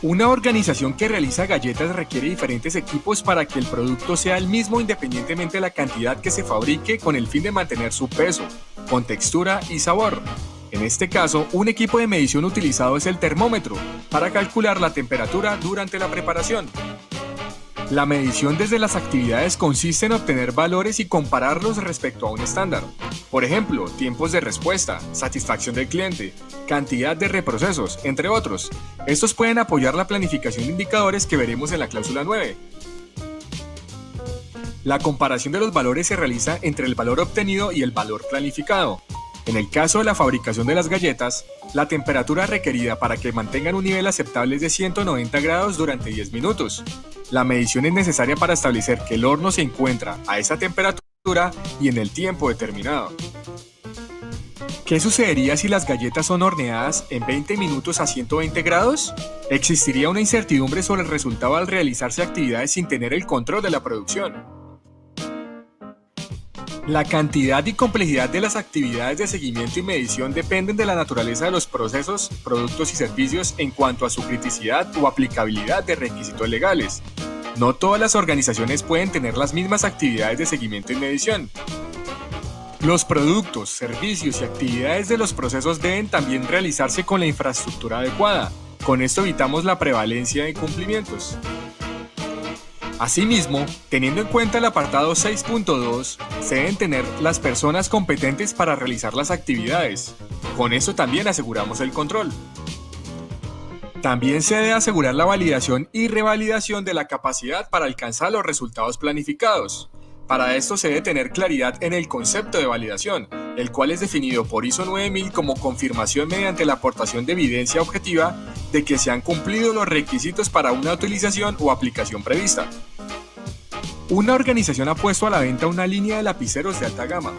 Una organización que realiza galletas requiere diferentes equipos para que el producto sea el mismo independientemente de la cantidad que se fabrique, con el fin de mantener su peso, contextura y sabor. En este caso, un equipo de medición utilizado es el termómetro, para calcular la temperatura durante la preparación. La medición desde las actividades consiste en obtener valores y compararlos respecto a un estándar. Por ejemplo, tiempos de respuesta, satisfacción del cliente, cantidad de reprocesos, entre otros. Estos pueden apoyar la planificación de indicadores que veremos en la cláusula 9. La comparación de los valores se realiza entre el valor obtenido y el valor planificado. En el caso de la fabricación de las galletas, la temperatura requerida para que mantengan un nivel aceptable es de 190 grados durante 10 minutos. La medición es necesaria para establecer que el horno se encuentra a esa temperatura y en el tiempo determinado. ¿Qué sucedería si las galletas son horneadas en 20 minutos a 120 grados? Existiría una incertidumbre sobre el resultado al realizarse actividades sin tener el control de la producción. La cantidad y complejidad de las actividades de seguimiento y medición dependen de la naturaleza de los procesos, productos y servicios en cuanto a su criticidad o aplicabilidad de requisitos legales. No todas las organizaciones pueden tener las mismas actividades de seguimiento y medición. Los productos, servicios y actividades de los procesos deben también realizarse con la infraestructura adecuada. Con esto evitamos la prevalencia de incumplimientos. Asimismo, teniendo en cuenta el apartado 6.2, se deben tener las personas competentes para realizar las actividades. Con esto también aseguramos el control. También se debe asegurar la validación y revalidación de la capacidad para alcanzar los resultados planificados. Para esto se debe tener claridad en el concepto de validación, el cual es definido por ISO 9000 como confirmación mediante la aportación de evidencia objetiva de que se han cumplido los requisitos para una utilización o aplicación prevista. Una organización ha puesto a la venta una línea de lapiceros de alta gama.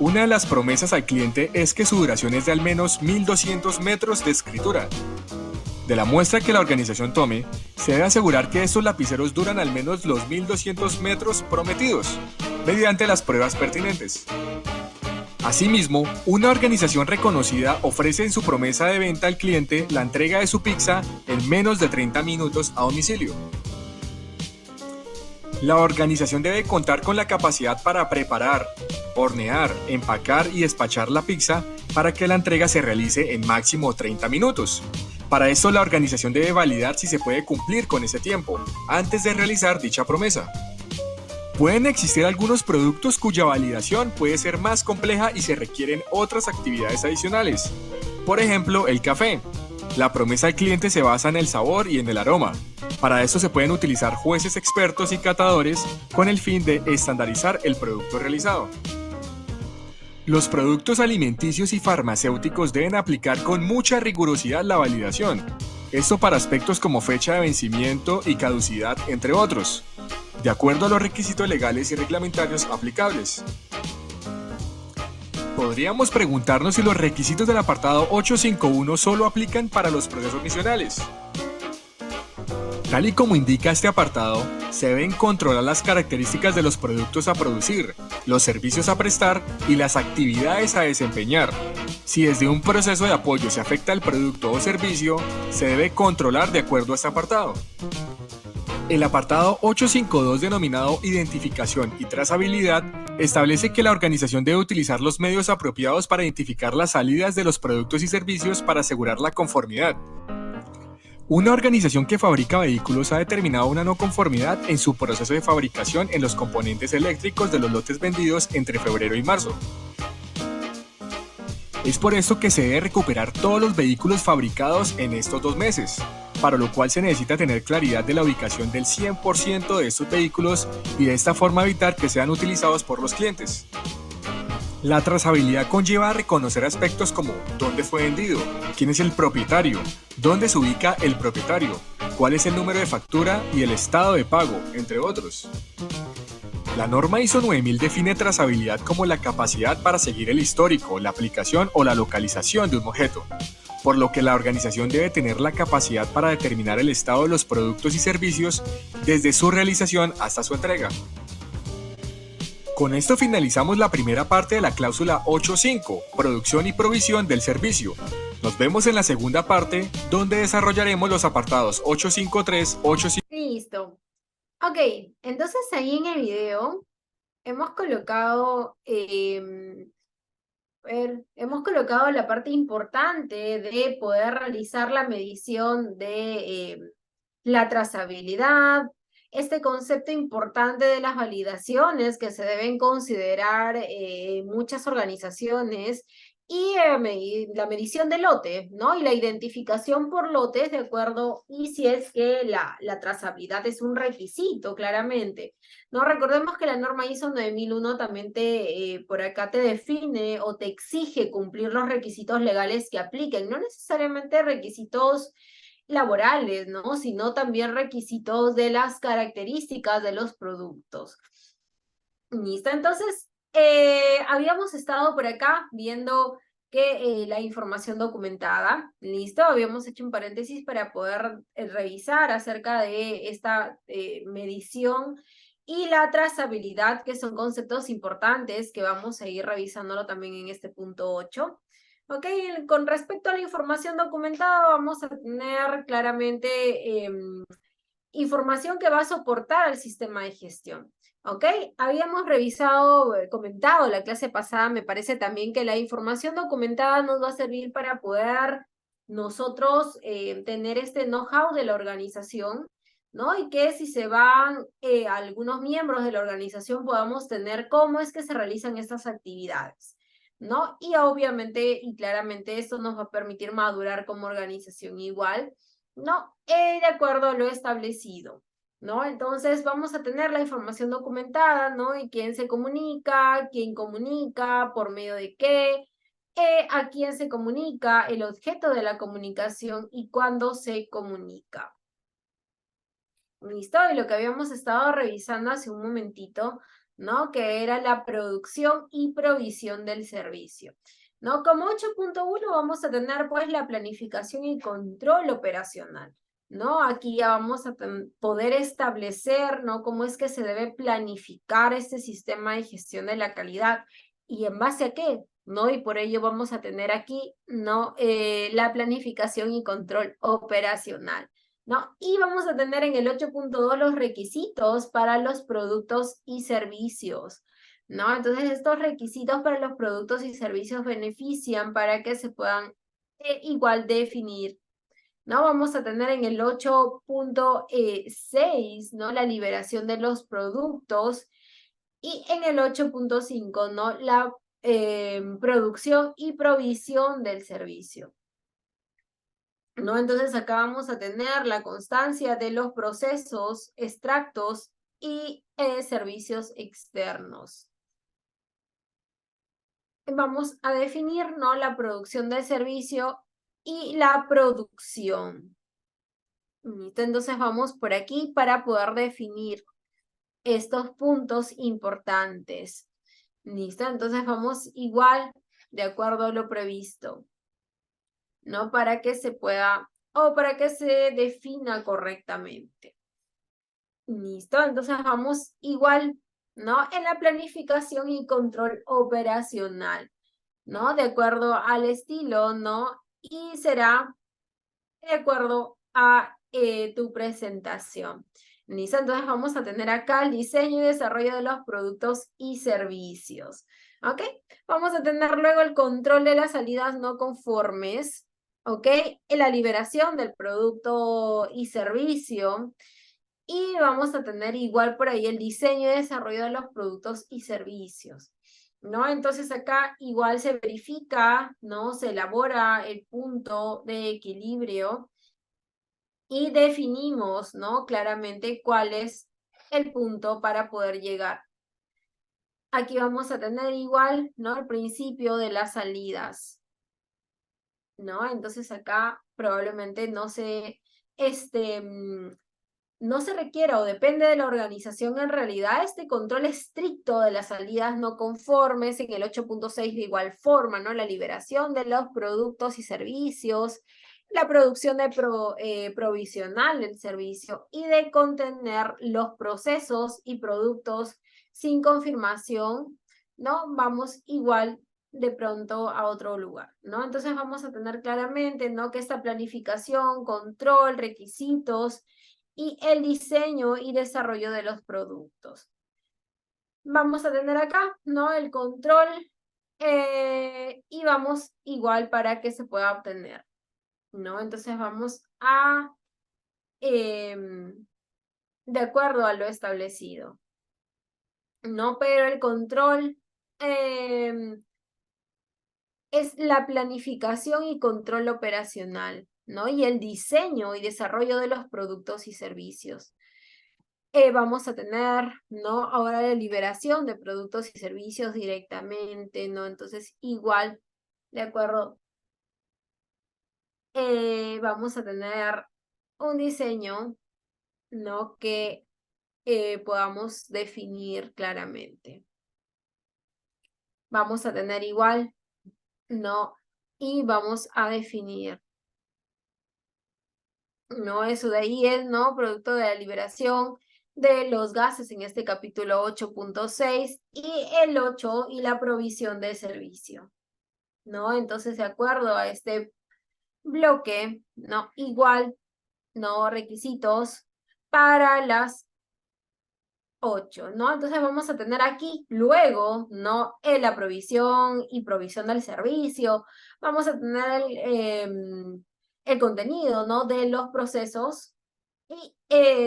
Una de las promesas al cliente es que su duración es de al menos 1200 metros de escritura. De la muestra que la organización tome, se debe asegurar que estos lapiceros duran al menos los 1200 metros prometidos, mediante las pruebas pertinentes. Asimismo, una organización reconocida ofrece en su promesa de venta al cliente la entrega de su pizza en menos de 30 minutos a domicilio. La organización debe contar con la capacidad para preparar, hornear, empacar y despachar la pizza para que la entrega se realice en máximo 30 minutos. Para esto, la organización debe validar si se puede cumplir con ese tiempo antes de realizar dicha promesa. Pueden existir algunos productos cuya validación puede ser más compleja y se requieren otras actividades adicionales. Por ejemplo, el café. La promesa al cliente se basa en el sabor y en el aroma. Para eso se pueden utilizar jueces expertos y catadores con el fin de estandarizar el producto realizado. Los productos alimenticios y farmacéuticos deben aplicar con mucha rigurosidad la validación. Esto para aspectos como fecha de vencimiento y caducidad, entre otros, de acuerdo a los requisitos legales y reglamentarios aplicables. Podríamos preguntarnos si los requisitos del apartado 851 solo aplican para los procesos misionales. Tal y como indica este apartado, se deben controlar las características de los productos a producir, los servicios a prestar y las actividades a desempeñar. Si desde un proceso de apoyo se afecta el producto o servicio, se debe controlar de acuerdo a este apartado. El apartado 852 denominado Identificación y Trazabilidad establece que la organización debe utilizar los medios apropiados para identificar las salidas de los productos y servicios para asegurar la conformidad. Una organización que fabrica vehículos ha determinado una no conformidad en su proceso de fabricación en los componentes eléctricos de los lotes vendidos entre febrero y marzo. Es por esto que se debe recuperar todos los vehículos fabricados en estos 2 meses, para lo cual se necesita tener claridad de la ubicación del 100% de estos vehículos y de esta forma evitar que sean utilizados por los clientes. La trazabilidad conlleva a reconocer aspectos como dónde fue vendido, quién es el propietario, dónde se ubica el propietario, cuál es el número de factura y el estado de pago, entre otros. La norma ISO 9000 define trazabilidad como la capacidad para seguir el histórico, la aplicación o la localización de un objeto, por lo que la organización debe tener la capacidad para determinar el estado de los productos y servicios desde su realización hasta su entrega. Con esto finalizamos la primera parte de la cláusula 8.5, producción y provisión del servicio. Nos vemos en la segunda parte, donde desarrollaremos los apartados 8.5.3, 8.5... Listo. Ok, entonces ahí en el video hemos colocado, hemos colocado la parte importante de poder realizar la medición de la trazabilidad, este concepto importante de las validaciones que se deben considerar muchas organizaciones y la medición de lote, ¿no? Y la identificación por lotes de acuerdo, y si es que la trazabilidad es un requisito, claramente. No, recordemos que la norma ISO 9001 también por acá te define o te exige cumplir los requisitos legales que apliquen, no necesariamente requisitos laborales, ¿no? Sino también requisitos de las características de los productos. ¿Listo? Entonces, habíamos estado por acá viendo que la información documentada, ¿listo? Habíamos hecho un paréntesis para poder revisar acerca de esta medición y la trazabilidad, que son conceptos importantes que vamos a ir revisándolo también en este punto 8. Ok, con respecto a la información documentada, vamos a tener claramente información que va a soportar al sistema de gestión. ¿Ok? Habíamos revisado, comentado la clase pasada, me parece también que la información documentada nos va a servir para poder nosotros tener este know-how de la organización, ¿no? Y que si se van algunos miembros de la organización podamos tener cómo es que se realizan estas actividades, ¿no? Y obviamente y claramente esto nos va a permitir madurar como organización igual, ¿no? De acuerdo a lo establecido, ¿no? Entonces vamos a tener la información documentada, ¿no? Y quién se comunica, quién comunica, por medio de qué, a quién se comunica, el objeto de la comunicación y cuándo se comunica. ¿Listo? Y lo que habíamos estado revisando hace un momentito, ¿no? Que era la producción y provisión del servicio, ¿no? Como 8.1 vamos a tener pues la planificación y control operacional, ¿no? Aquí ya vamos a poder establecer, ¿no? Cómo es que se debe planificar este sistema de gestión de la calidad y en base a qué, ¿no? Y por ello vamos a tener aquí, ¿no? La planificación y control operacional, ¿no? Y vamos a tener en el 8.2 los requisitos para los productos y servicios, ¿no? Entonces, estos requisitos para los productos y servicios benefician para que se puedan igual definir, ¿no? Vamos a tener en el 8.6, ¿no? La liberación de los productos y en el 8.5, ¿no? La producción y provisión del servicio, ¿no? Entonces acá vamos a tener la constancia de los procesos, extractos y servicios externos. Vamos a definir, ¿no? La producción del servicio y la producción. ¿Listo? Entonces vamos por aquí para poder definir estos puntos importantes. ¿Listo? Entonces vamos igual de acuerdo a lo previsto, ¿no? Para que se pueda o para que se defina correctamente. Listo, entonces vamos igual, ¿no? En la planificación y control operacional, ¿no? De acuerdo al estilo, ¿no? Y será de acuerdo a tu presentación. Listo, entonces vamos a tener acá el diseño y desarrollo de los productos y servicios. ¿Ok? Vamos a tener luego el control de las salidas no conformes. ¿Ok? La liberación del producto y servicio. Y vamos a tener igual por ahí el diseño y desarrollo de los productos y servicios, ¿no? Entonces acá igual se verifica, ¿no? Se elabora el punto de equilibrio y definimos, ¿no? Claramente cuál es el punto para poder llegar. Aquí vamos a tener igual, ¿no? El principio de las salidas, ¿no? Entonces acá probablemente no se requiera o depende de la organización en realidad este control estricto de las salidas no conformes, en el 8.6 de igual forma, ¿no? La liberación de los productos y servicios, la producción de provisional del servicio y de contener los procesos y productos sin confirmación, ¿no? Vamos igual de pronto a otro lugar, ¿no? Entonces vamos a tener claramente, ¿no? Que esta planificación, control, requisitos y el diseño y desarrollo de los productos. Vamos a tener acá, ¿no? El control y vamos igual para que se pueda obtener, ¿no? Entonces vamos a, de acuerdo a lo establecido, ¿no? Pero el control es la planificación y control operacional, ¿no? Y el diseño y desarrollo de los productos y servicios. Vamos a tener, ¿no? Ahora la liberación de productos y servicios directamente, ¿no? Entonces, igual, de acuerdo, vamos a tener un diseño, ¿no? Que podamos definir claramente. Vamos a tener igual, ¿no? Y vamos a definir, ¿no? Eso de ahí es, ¿no? Producto de la liberación de los gases en este capítulo 8.6 y el 8 y la provisión de servicio, ¿no? Entonces, de acuerdo a este bloque, ¿no? Igual, ¿no? Requisitos para las 8, ¿no? Entonces vamos a tener aquí luego, ¿no? La provisión y provisión del servicio. Vamos a tener el contenido, ¿no? De los procesos y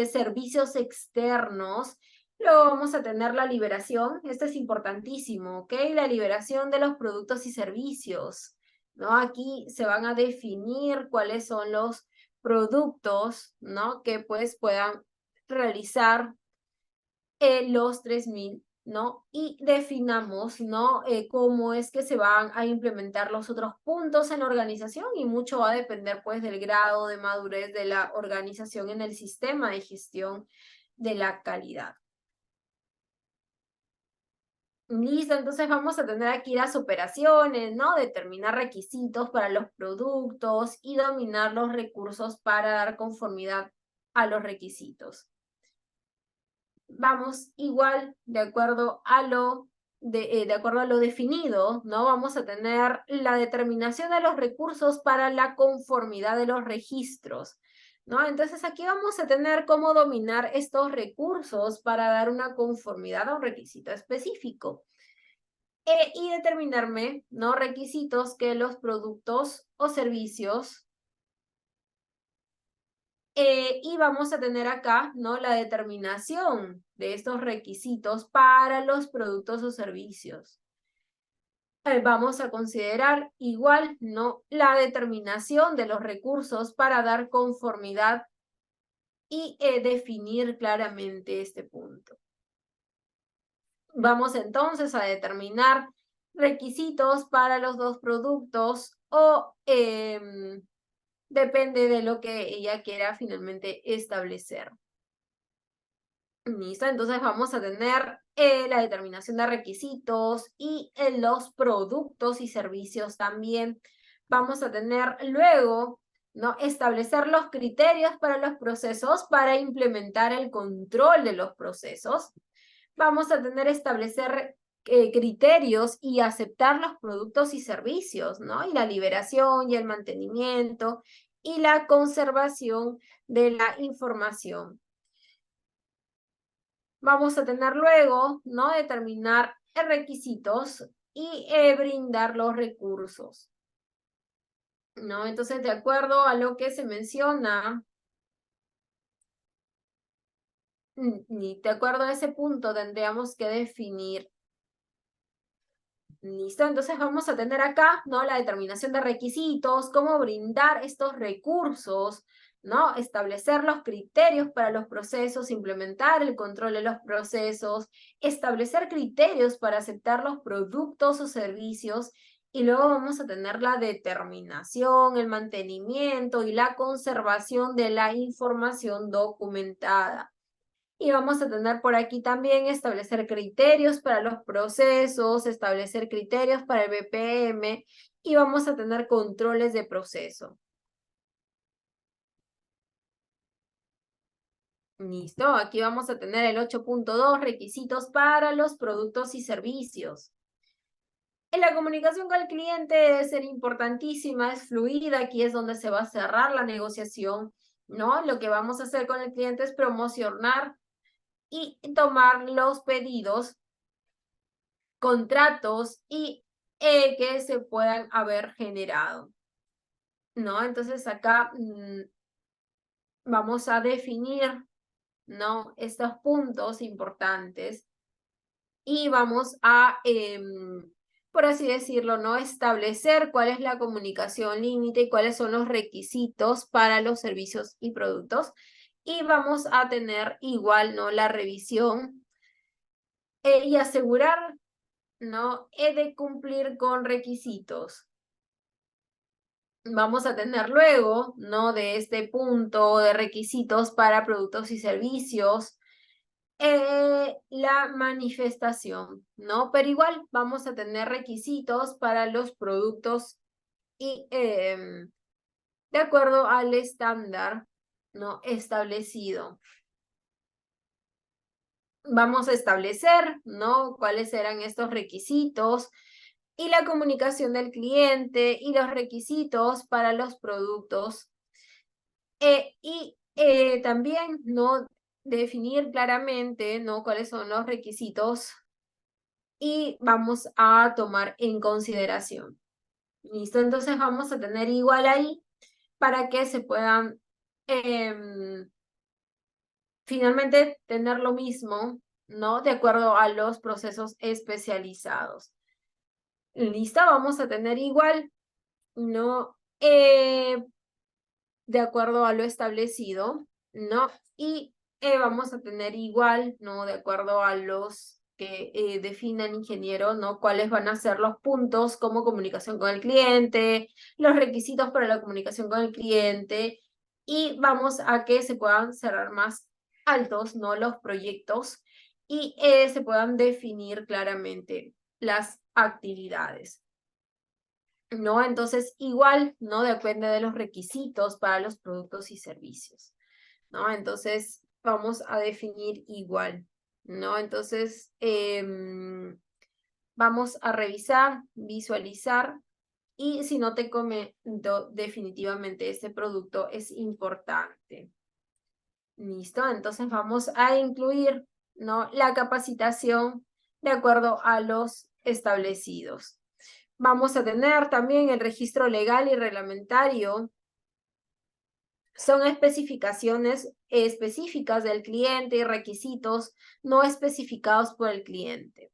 servicios externos. Luego vamos a tener la liberación, esto es importantísimo, ¿ok? La liberación de los productos y servicios, ¿no? Aquí se van a definir cuáles son los productos, ¿no? Que pues puedan realizar los 3.000 ¿no? Y definamos, ¿no? Cómo es que se van a implementar los otros puntos en la organización y mucho va a depender, pues, del grado de madurez de la organización en el sistema de gestión de la calidad. Listo, entonces vamos a tener aquí las operaciones, ¿no? Determinar requisitos para los productos y dominar los recursos para dar conformidad a los requisitos. Vamos igual de acuerdo a de acuerdo a lo definido, ¿no? Vamos a tener la determinación de los recursos para la conformidad de los registros, ¿no? Entonces aquí vamos a tener cómo dominar estos recursos para dar una conformidad a un requisito específico. Y determinarme, ¿no? Requisitos que los productos o servicios y vamos a tener acá, ¿no? La determinación de estos requisitos para los productos o servicios. Vamos a considerar igual, ¿no? La determinación de los recursos para dar conformidad y definir claramente este punto. Vamos entonces a determinar requisitos para los dos productos o depende de lo que ella quiera finalmente establecer. Listo, entonces vamos a tener la determinación de requisitos y los productos y servicios también. Vamos a tener luego, ¿no? Establecer los criterios para los procesos para implementar el control de los procesos. Vamos a tener establecer criterios y aceptar los productos y servicios, ¿no? Y la liberación y el mantenimiento y la conservación de la información. Vamos a tener luego, ¿no? Determinar requisitos y brindar los recursos, ¿no? Entonces, de acuerdo a lo que se menciona, de acuerdo a ese punto, tendríamos que definir. Listo, entonces vamos a tener acá, ¿no? La determinación de requisitos, cómo brindar estos recursos, ¿no? Establecer los criterios para los procesos, implementar el control de los procesos, establecer criterios para aceptar los productos o servicios, y luego vamos a tener la determinación, el mantenimiento y la conservación de la información documentada. Y vamos a tener por aquí también establecer criterios para los procesos, establecer criterios para el BPM y vamos a tener controles de proceso. Listo, aquí vamos a tener el 8.2, requisitos para los productos y servicios. En la comunicación con el cliente debe ser importantísima, es fluida, aquí es donde se va a cerrar la negociación, ¿no? Lo que vamos a hacer con el cliente es promocionar y tomar los pedidos, contratos y que se puedan haber generado, ¿no? Entonces acá vamos a definir, ¿no? Estos puntos importantes y vamos a, por así decirlo, ¿no? Establecer cuál es la comunicación límite y cuáles son los requisitos para los servicios y productos. Y vamos a tener igual, ¿no? La revisión y asegurar, ¿no? He de cumplir con requisitos. Vamos a tener luego, ¿no? De este punto de requisitos para productos y servicios, la manifestación, ¿no? Pero igual vamos a tener requisitos para los productos y de acuerdo al estándar, ¿no? Establecido. Vamos a establecer, ¿no? Cuáles serán estos requisitos y la comunicación del cliente y los requisitos para los productos. Y también, ¿no? Definir claramente, ¿no? Cuáles son los requisitos y vamos a tomar en consideración. ¿Listo? Entonces vamos a tener igual ahí para que se puedan finalmente tener lo mismo, ¿no? De acuerdo a los procesos especializados. ¿Listo? Vamos a tener igual, ¿no? De acuerdo a lo establecido, ¿no? Y vamos a tener igual, ¿no? De acuerdo a los que defina el ingeniero, ¿no? Cuáles van a ser los puntos como comunicación con el cliente, los requisitos para la comunicación con el cliente, y vamos a que se puedan cerrar más altos, ¿no? Los proyectos y se puedan definir claramente las actividades, ¿no? Entonces, igual, ¿no? Depende de los requisitos para los productos y servicios, ¿no? Entonces, vamos a definir igual, ¿no? Entonces, vamos a revisar, visualizar, y si no te comento, definitivamente este producto es importante. ¿Listo? Entonces vamos a incluir, ¿no? La capacitación de acuerdo a los establecidos. Vamos a tener también el registro legal y reglamentario. Son especificaciones específicas del cliente y requisitos no especificados por el cliente.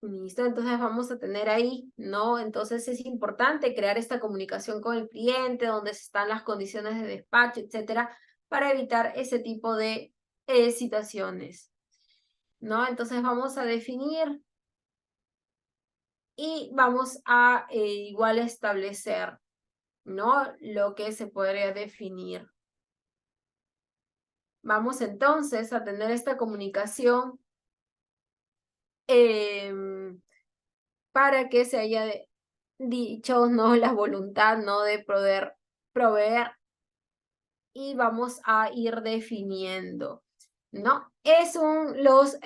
¿Listo? Entonces vamos a tener ahí, ¿no? Entonces es importante crear esta comunicación con el cliente, donde están las condiciones de despacho, etcétera, para evitar ese tipo de situaciones, ¿no? Entonces vamos a definir y vamos a igual establecer, ¿no? Lo que se podría definir. Vamos entonces a tener esta comunicación para que se haya dicho, ¿no? La voluntad, ¿no? De poder proveer, y vamos a ir definiendo, ¿no? Los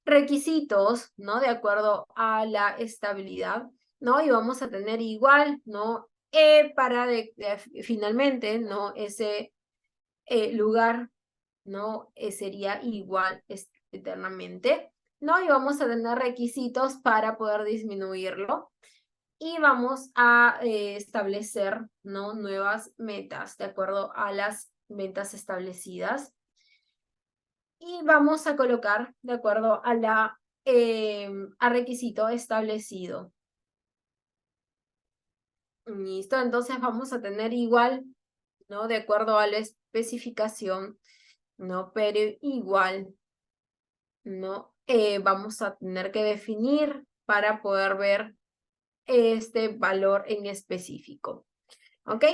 requisitos, ¿no? De acuerdo a la estabilidad, ¿no? Y vamos a tener igual, ¿no? Para finalmente, ¿no? Ese lugar, ¿no? Sería igual eternamente, ¿no? Y vamos a tener requisitos para poder disminuirlo. Y vamos a establecer, ¿no? Nuevas metas de acuerdo a las metas establecidas. Y vamos a colocar de acuerdo a al requisito establecido. Listo, entonces vamos a tener igual, ¿no? De acuerdo a la especificación, ¿no? Pero igual, ¿no? Vamos a tener que definir para poder ver este valor en específico. ¿Ok?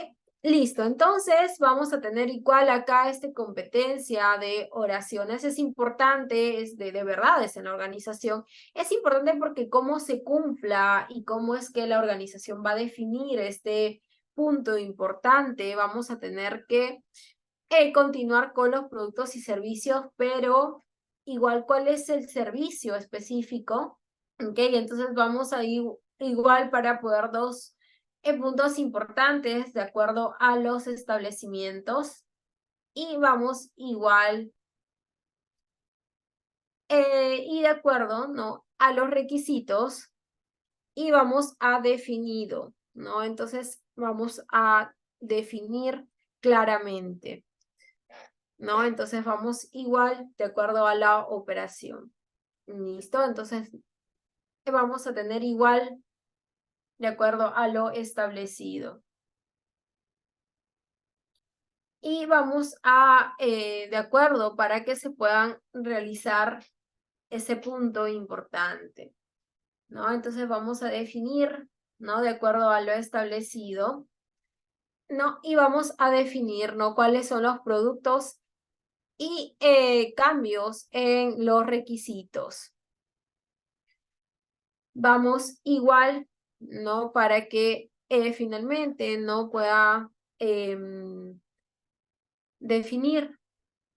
Listo, entonces vamos a tener igual acá esta competencia de oraciones. Es importante, es de verdades en la organización. Es importante porque cómo se cumpla y cómo es que la organización va a definir este punto importante, vamos a tener que continuar con los productos y servicios, pero igual cuál es el servicio específico. ¿Ok? Entonces vamos a ir igual para poder dos puntos importantes de acuerdo a los establecimientos, y vamos igual y de acuerdo, ¿no? A los requisitos, y vamos a definido, ¿no? Entonces vamos a definir claramente, ¿no? Entonces vamos igual de acuerdo a la operación. ¿Listo? Entonces vamos a tener igual de acuerdo a lo establecido. Y vamos a, de acuerdo, para que se puedan realizar ese punto importante, ¿no? Entonces vamos a definir, ¿no? De acuerdo a lo establecido, ¿no? Y vamos a definir, ¿no? Cuáles son los productos y cambios en los requisitos. Vamos igual, ¿no? Para que finalmente no pueda definir,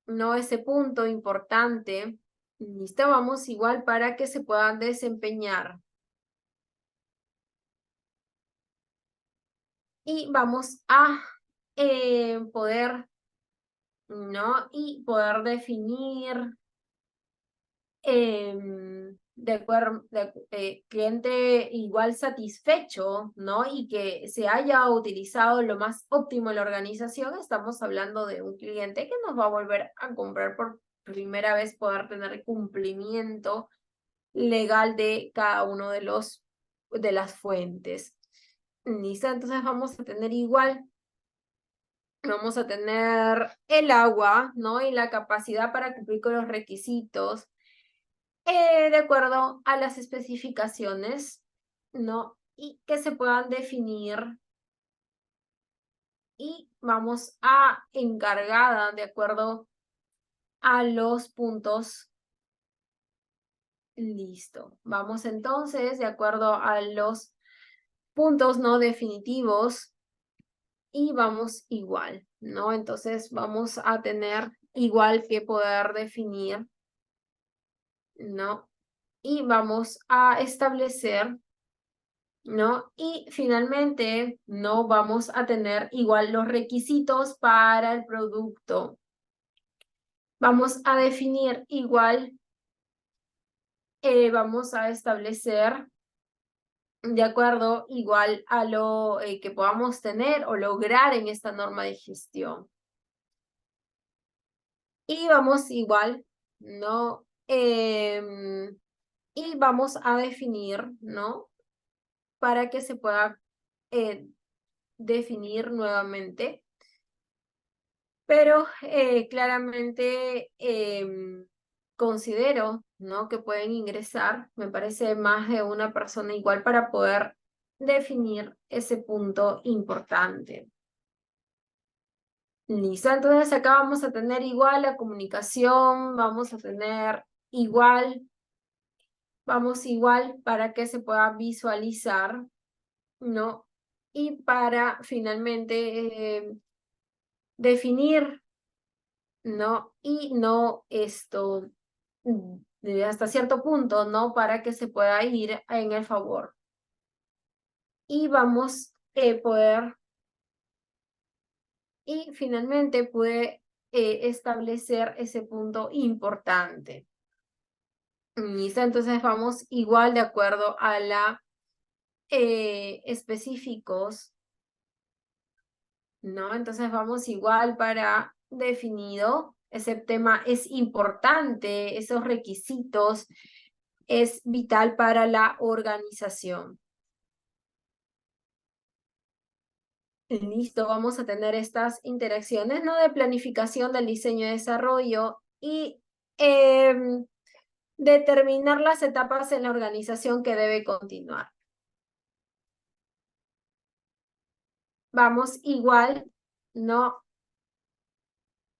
¿no? Ese punto importante. Listo, vamos igual para que se puedan desempeñar. Y vamos a poder, ¿no? Y poder definir de acuerdo, cliente igual satisfecho, ¿no? Y que se haya utilizado lo más óptimo en la organización. Estamos hablando de un cliente que nos va a volver a comprar por primera vez, poder tener cumplimiento legal de cada uno de las fuentes. ¿Listo? Entonces vamos a tener igual, vamos a tener el agua, ¿no? Y la capacidad para cumplir con los requisitos. de acuerdo a las especificaciones, ¿no? Y que se puedan definir. Y vamos a encargada de acuerdo a los puntos. Listo. Vamos entonces de acuerdo a los puntos no definitivos y vamos igual, ¿no? Entonces vamos a tener igual que poder definir, ¿no? Y vamos a establecer, ¿no? Y finalmente, ¿no? Vamos a tener igual los requisitos para el producto. Vamos a definir igual, vamos a establecer de acuerdo igual a lo que podamos tener o lograr en esta norma de gestión. Y vamos igual, ¿no? Y vamos a definir, ¿no? Para que se pueda definir nuevamente. Pero claramente considero, ¿no? Que pueden ingresar, me parece más de una persona igual para poder definir ese punto importante. Listo, entonces acá vamos a tener igual la comunicación, vamos a tener igual, vamos igual para que se pueda visualizar, ¿no? Y para finalmente definir, ¿no? Y no esto, hasta cierto punto, ¿no? Para que se pueda ir en el favor. Y vamos a poder, y finalmente puede establecer ese punto importante. ¿Listo? Entonces vamos igual de acuerdo a la específicos, ¿no? Entonces vamos igual para definido. Ese tema es importante, esos requisitos es vital para la organización. Listo, vamos a tener estas interacciones, ¿no? De planificación del diseño y desarrollo y determinar las etapas en la organización que debe continuar. Vamos igual, ¿no?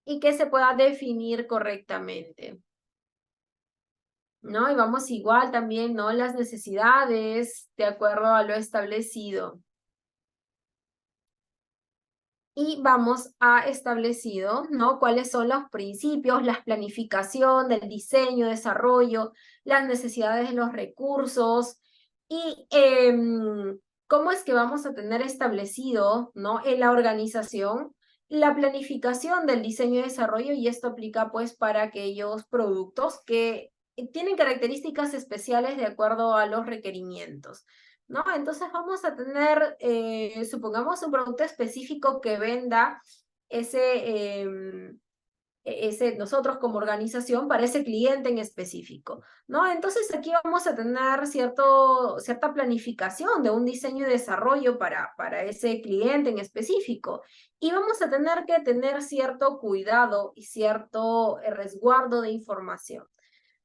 Y que se pueda definir correctamente, ¿no? Y vamos igual también, ¿no? Las necesidades de acuerdo a lo establecido. Y vamos a establecido, ¿no? Cuáles son los principios, la planificación del diseño, desarrollo, las necesidades de los recursos y cómo es que vamos a tener establecido, ¿no? En la organización la planificación del diseño y desarrollo, y esto aplica pues para aquellos productos que tienen características especiales de acuerdo a los requerimientos, ¿no? Entonces vamos a tener, supongamos, un producto específico que venda ese, nosotros como organización para ese cliente en específico, ¿no? Entonces aquí vamos a tener cierta planificación de un diseño y desarrollo para ese cliente en específico. Y vamos a tener que tener cierto cuidado y cierto resguardo de información,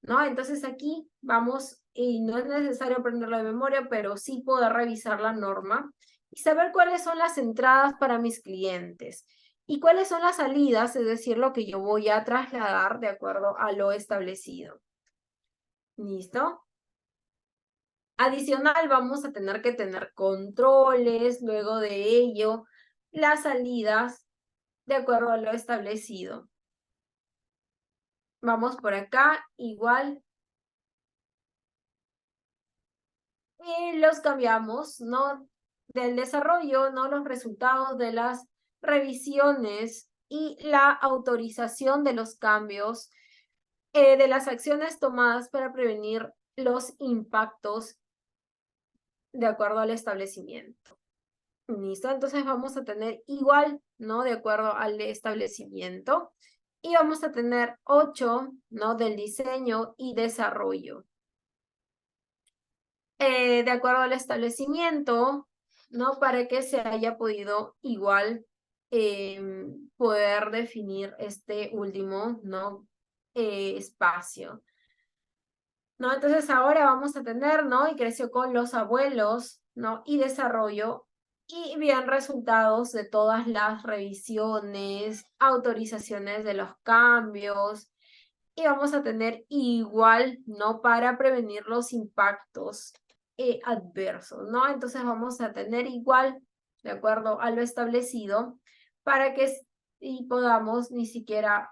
¿no? Entonces aquí vamos, y no es necesario aprenderlo de memoria, pero sí poder revisar la norma y saber cuáles son las entradas para mis clientes y cuáles son las salidas, es decir, lo que yo voy a trasladar de acuerdo a lo establecido. ¿Listo? Adicional, vamos a tener que tener controles, luego de ello, las salidas de acuerdo a lo establecido. Vamos por acá, igual y los cambiamos, ¿no? Del desarrollo, ¿no? Los resultados de las revisiones y la autorización de los cambios de las acciones tomadas para prevenir los impactos de acuerdo al establecimiento. ¿Listo? Entonces vamos a tener igual, ¿no? De acuerdo al establecimiento. Y vamos a tener 8, ¿no? Del diseño y desarrollo. De acuerdo al establecimiento, ¿no? Para que se haya podido igual poder definir este último, ¿no? Espacio. ¿no? Entonces ahora vamos a tener, ¿no? Y creció con los abuelos, ¿no? Y desarrollo, y bien resultados de todas las revisiones, autorizaciones de los cambios, y vamos a tener igual, ¿no? Para prevenir los impactos adversos, ¿no? Entonces vamos a tener igual, de acuerdo a lo establecido, para que y podamos ni siquiera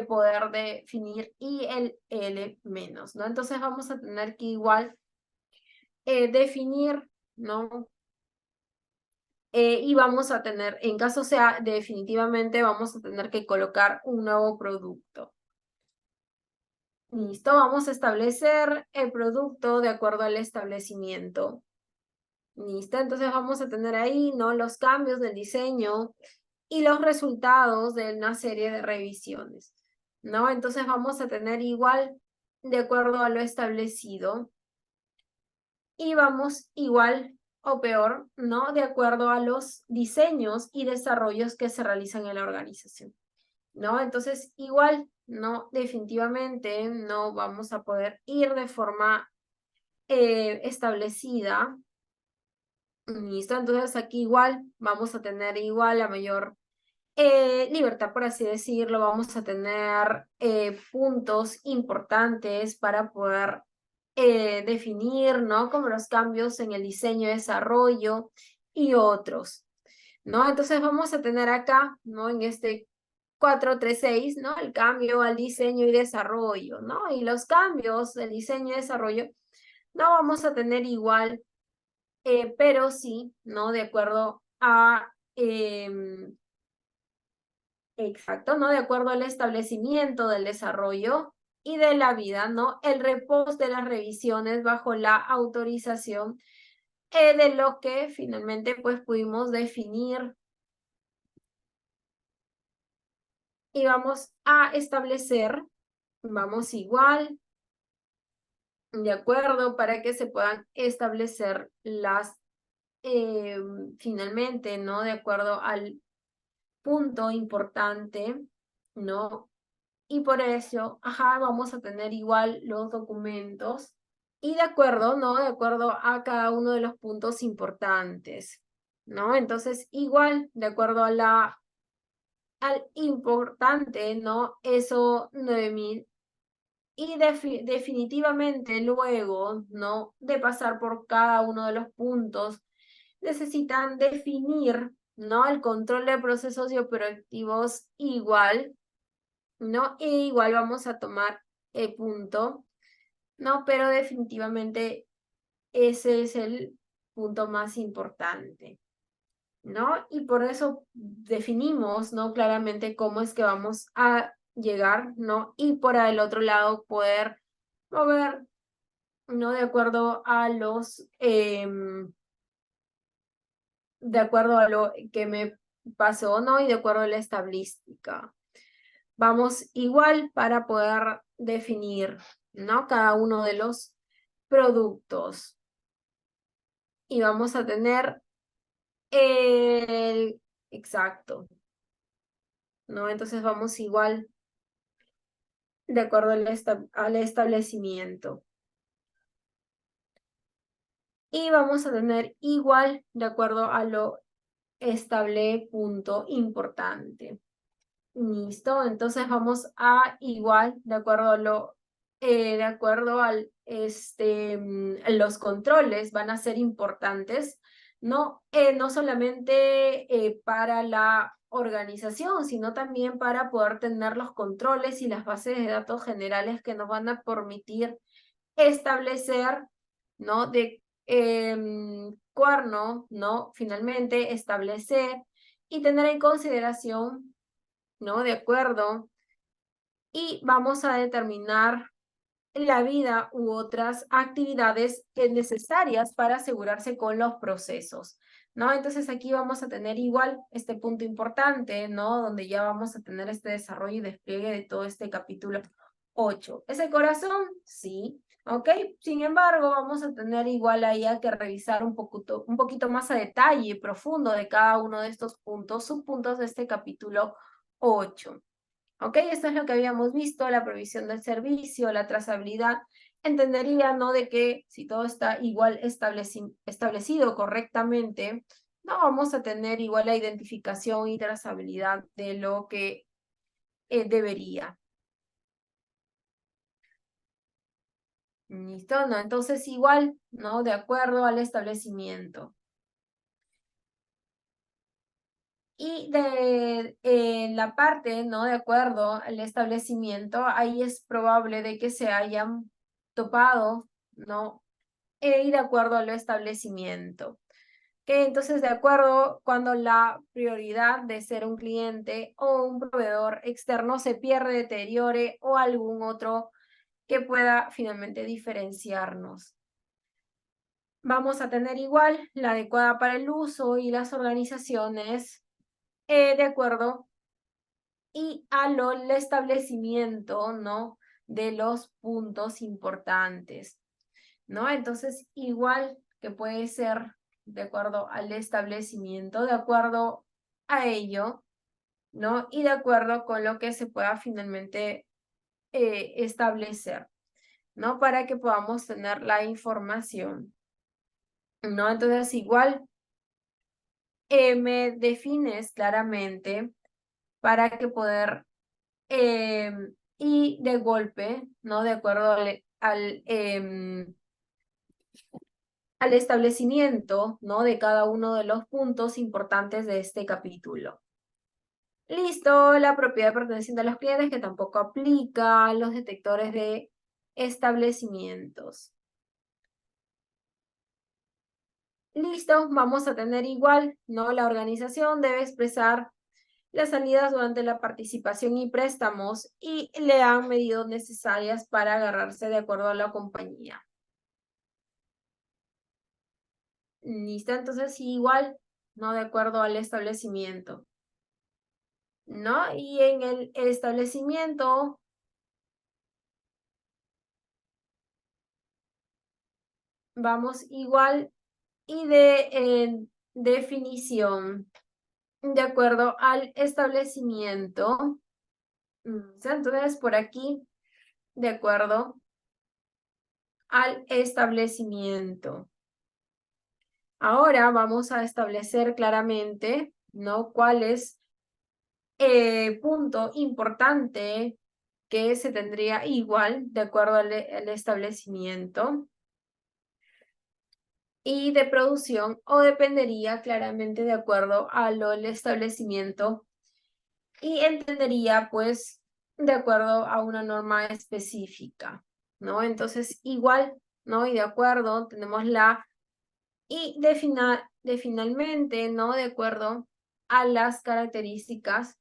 poder definir y el L menos, ¿no? Entonces vamos a tener que igual definir, ¿no? Y vamos a tener, en caso sea definitivamente, vamos a tener que colocar un nuevo producto. Listo, vamos a establecer el producto de acuerdo al establecimiento. Listo, entonces vamos a tener ahí, ¿no? Los cambios del diseño y los resultados de una serie de revisiones, ¿no? Entonces vamos a tener igual de acuerdo a lo establecido y vamos igual o peor, ¿no? De acuerdo a los diseños y desarrollos que se realizan en la organización, ¿no? Entonces igual, no, definitivamente no vamos a poder ir de forma establecida. Listo, entonces aquí igual vamos a tener igual la mayor libertad, por así decirlo, vamos a tener puntos importantes para poder definir, ¿no? Como los cambios en el diseño, desarrollo y otros, ¿no? Entonces vamos a tener acá, ¿no? En este 436, ¿no? El cambio al diseño y desarrollo, ¿no? Y los cambios del diseño y desarrollo no vamos a tener igual, pero sí, ¿no? De acuerdo a... exacto, ¿no? De acuerdo al establecimiento del desarrollo y de la vida, ¿no? El reposo de las revisiones bajo la autorización de lo que finalmente pues pudimos definir y vamos a establecer, vamos igual, de acuerdo, para que se puedan establecer las, finalmente, ¿no? De acuerdo al punto importante, ¿no? Y por eso, ajá, vamos a tener igual los documentos y de acuerdo, ¿no? De acuerdo a cada uno de los puntos importantes, ¿no? Entonces, igual, de acuerdo a al importante, ¿no? Eso 9000 y definitivamente luego, ¿no? De pasar por cada uno de los puntos, necesitan definir, ¿no? El control de procesos y operativos igual, ¿no? E igual vamos a tomar el punto, ¿no? Pero definitivamente ese es el punto más importante, ¿no? Y por eso definimos, ¿no? Claramente cómo es que vamos a llegar, ¿no? Y por el otro lado poder mover, ¿no? De acuerdo a los, de acuerdo a lo que me pasó, ¿no? Y de acuerdo a la estadística. Vamos igual para poder definir, ¿no? Cada uno de los productos. Y vamos a tener el exacto, ¿no? Entonces vamos igual de acuerdo al establecimiento. Y vamos a tener igual de acuerdo a lo estable punto importante. Listo, entonces vamos a igual, de acuerdo a lo, de acuerdo al, los controles van a ser importantes, no, no solamente para la organización, sino también para poder tener los controles y las bases de datos generales que nos van a permitir establecer, ¿no? De cuerno, ¿no? Finalmente establecer y tener en consideración, ¿no? De acuerdo. Y vamos a determinar la vida u otras actividades necesarias para asegurarse con los procesos, ¿no? Entonces aquí vamos a tener igual este punto importante, ¿no? Donde ya vamos a tener este desarrollo y despliegue de todo este capítulo 8. ¿Es el corazón? Sí. ¿Ok? Sin embargo, vamos a tener igual ahí a que revisar un poquito más a detalle profundo de cada uno de estos puntos, subpuntos de este capítulo 8. ¿Ok? Esto es lo que habíamos visto, la provisión del servicio, la trazabilidad entendería, ¿no? De que si todo está igual establecido correctamente, no vamos a tener igual la identificación y trazabilidad de lo que debería. ¿Listo? ¿No? Entonces igual, ¿no? De acuerdo al establecimiento. Y de la parte, ¿no? De acuerdo al establecimiento, ahí es probable de que se hayan topado, ¿no? Y de acuerdo al establecimiento. Que entonces, de acuerdo, cuando la prioridad de ser un cliente o un proveedor externo se pierde, deteriore o algún otro que pueda finalmente diferenciarnos. Vamos a tener igual la adecuada para el uso y las organizaciones de acuerdo y al establecimiento, ¿no? De los puntos importantes, ¿no? Entonces, igual que puede ser de acuerdo al establecimiento, de acuerdo a ello, ¿no? Y de acuerdo con lo que se pueda finalmente establecer, ¿no? Para que podamos tener la información, ¿no? Entonces, igual me defines claramente para que poder y de golpe, ¿no? De acuerdo al establecimiento, ¿no? De cada uno de los puntos importantes de este capítulo. Listo, la propiedad perteneciente a los clientes que tampoco aplica a los detectores de establecimientos. Listo, vamos a tener igual, ¿no? La organización debe expresar las salidas durante la participación y préstamos y le han medido necesarias para agarrarse de acuerdo a la compañía. Listo, entonces igual, ¿no? De acuerdo al establecimiento, ¿no? Y en el establecimiento vamos igual y de definición, de acuerdo al establecimiento. Entonces, por aquí, de acuerdo al establecimiento. Ahora vamos a establecer claramente, ¿no? Cuál es punto importante que se tendría igual de acuerdo al establecimiento y de producción o dependería claramente de acuerdo al establecimiento y entendería pues de acuerdo a una norma específica, ¿no? Entonces igual, ¿no? Y de acuerdo tenemos la y de finalmente, ¿no? De acuerdo a las características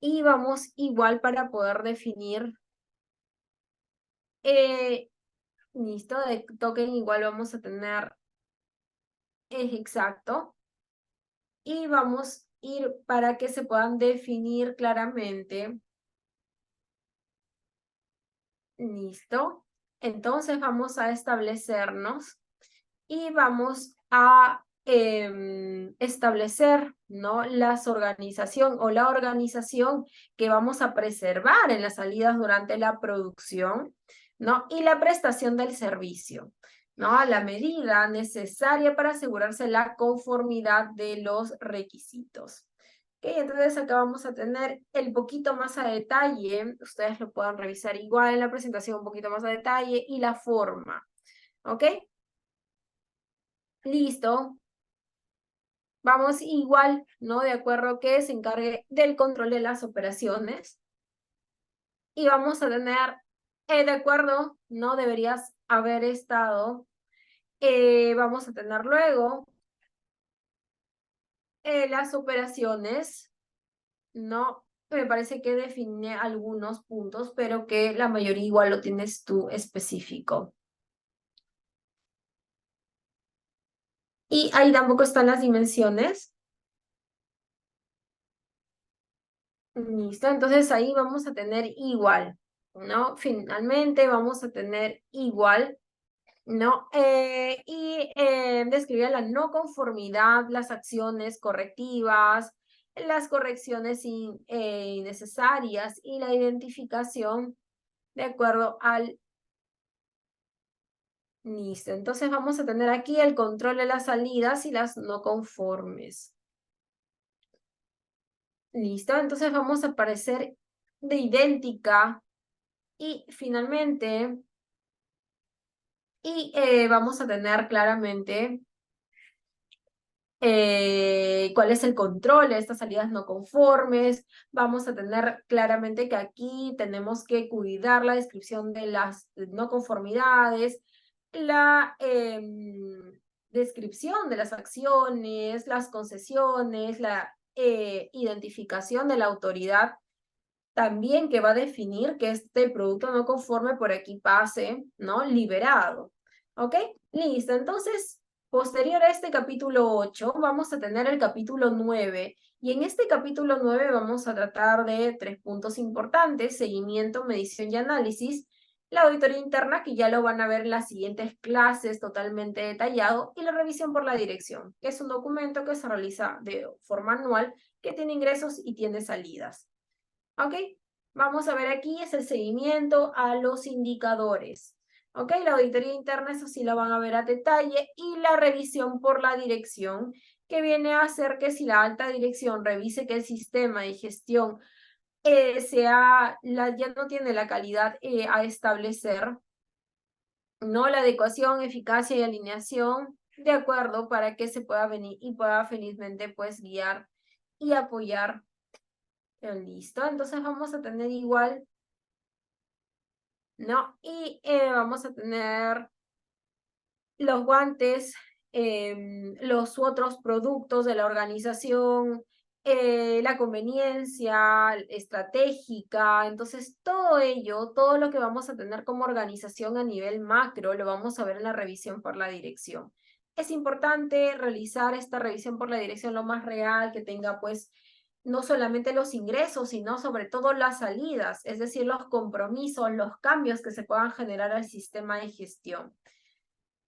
y vamos igual para poder definir listo, de token igual vamos a tener exacto y vamos a ir para que se puedan definir claramente. Listo. Entonces vamos a establecernos y vamos a establecer, ¿no? La organización que vamos a preservar en las salidas durante la producción, ¿no? Y la prestación del servicio, ¿no? A la medida necesaria para asegurarse la conformidad de los requisitos. Ok, entonces acá vamos a tener el poquito más a detalle, ustedes lo pueden revisar igual en la presentación un poquito más a detalle y la forma, ¿ok? Listo. Vamos igual, ¿no? De acuerdo que se encargue del control de las operaciones. Y vamos a tener, de acuerdo, no deberías haber estado. Vamos a tener luego las operaciones, ¿no? Me parece que define algunos puntos, pero que la mayoría igual lo tienes tú específico. Y ahí tampoco están las dimensiones. Listo, entonces ahí vamos a tener igual, ¿no? Finalmente vamos a tener igual, ¿no? Y describir la no conformidad, las acciones correctivas, las correcciones innecesarias y la identificación de acuerdo al Listo, entonces vamos a tener aquí el control de las salidas y las no conformes. Listo, entonces vamos a aparecer de idéntica y finalmente, vamos a tener claramente cuál es el control de estas salidas no conformes. Vamos a tener claramente que aquí tenemos que cuidar la descripción de las no conformidades, la descripción de las acciones, las concesiones, la identificación de la autoridad también que va a definir que este producto no conforme por aquí pase, ¿no? Liberado. ¿Ok? Listo. Entonces, posterior a este capítulo 8, vamos a tener el capítulo 9. Y en este capítulo 9 vamos a tratar de 3 puntos importantes: seguimiento, medición y análisis, la auditoría interna, que ya lo van a ver en las siguientes clases totalmente detallado, y la revisión por la dirección, que es un documento que se realiza de forma anual, que tiene ingresos y tiene salidas. ¿Ok? Vamos a ver aquí, es el seguimiento a los indicadores. ¿Ok? La auditoría interna, eso sí la van a ver a detalle, y la revisión por la dirección, que viene a hacer que si la alta dirección revise que el sistema de gestión ya no tiene la calidad a establecer, ¿no? La adecuación, eficacia y alineación, de acuerdo, para que se pueda venir y pueda felizmente pues guiar y apoyar. Listo, entonces vamos a tener igual, ¿no? Y vamos a tener los guantes, los otros productos de la organización, la conveniencia estratégica. Entonces, todo ello, todo lo que vamos a tener como organización a nivel macro, lo vamos a ver en la revisión por la dirección. Es importante realizar esta revisión por la dirección lo más real, que tenga pues no solamente los ingresos, sino sobre todo las salidas, es decir, los compromisos, los cambios que se puedan generar al sistema de gestión.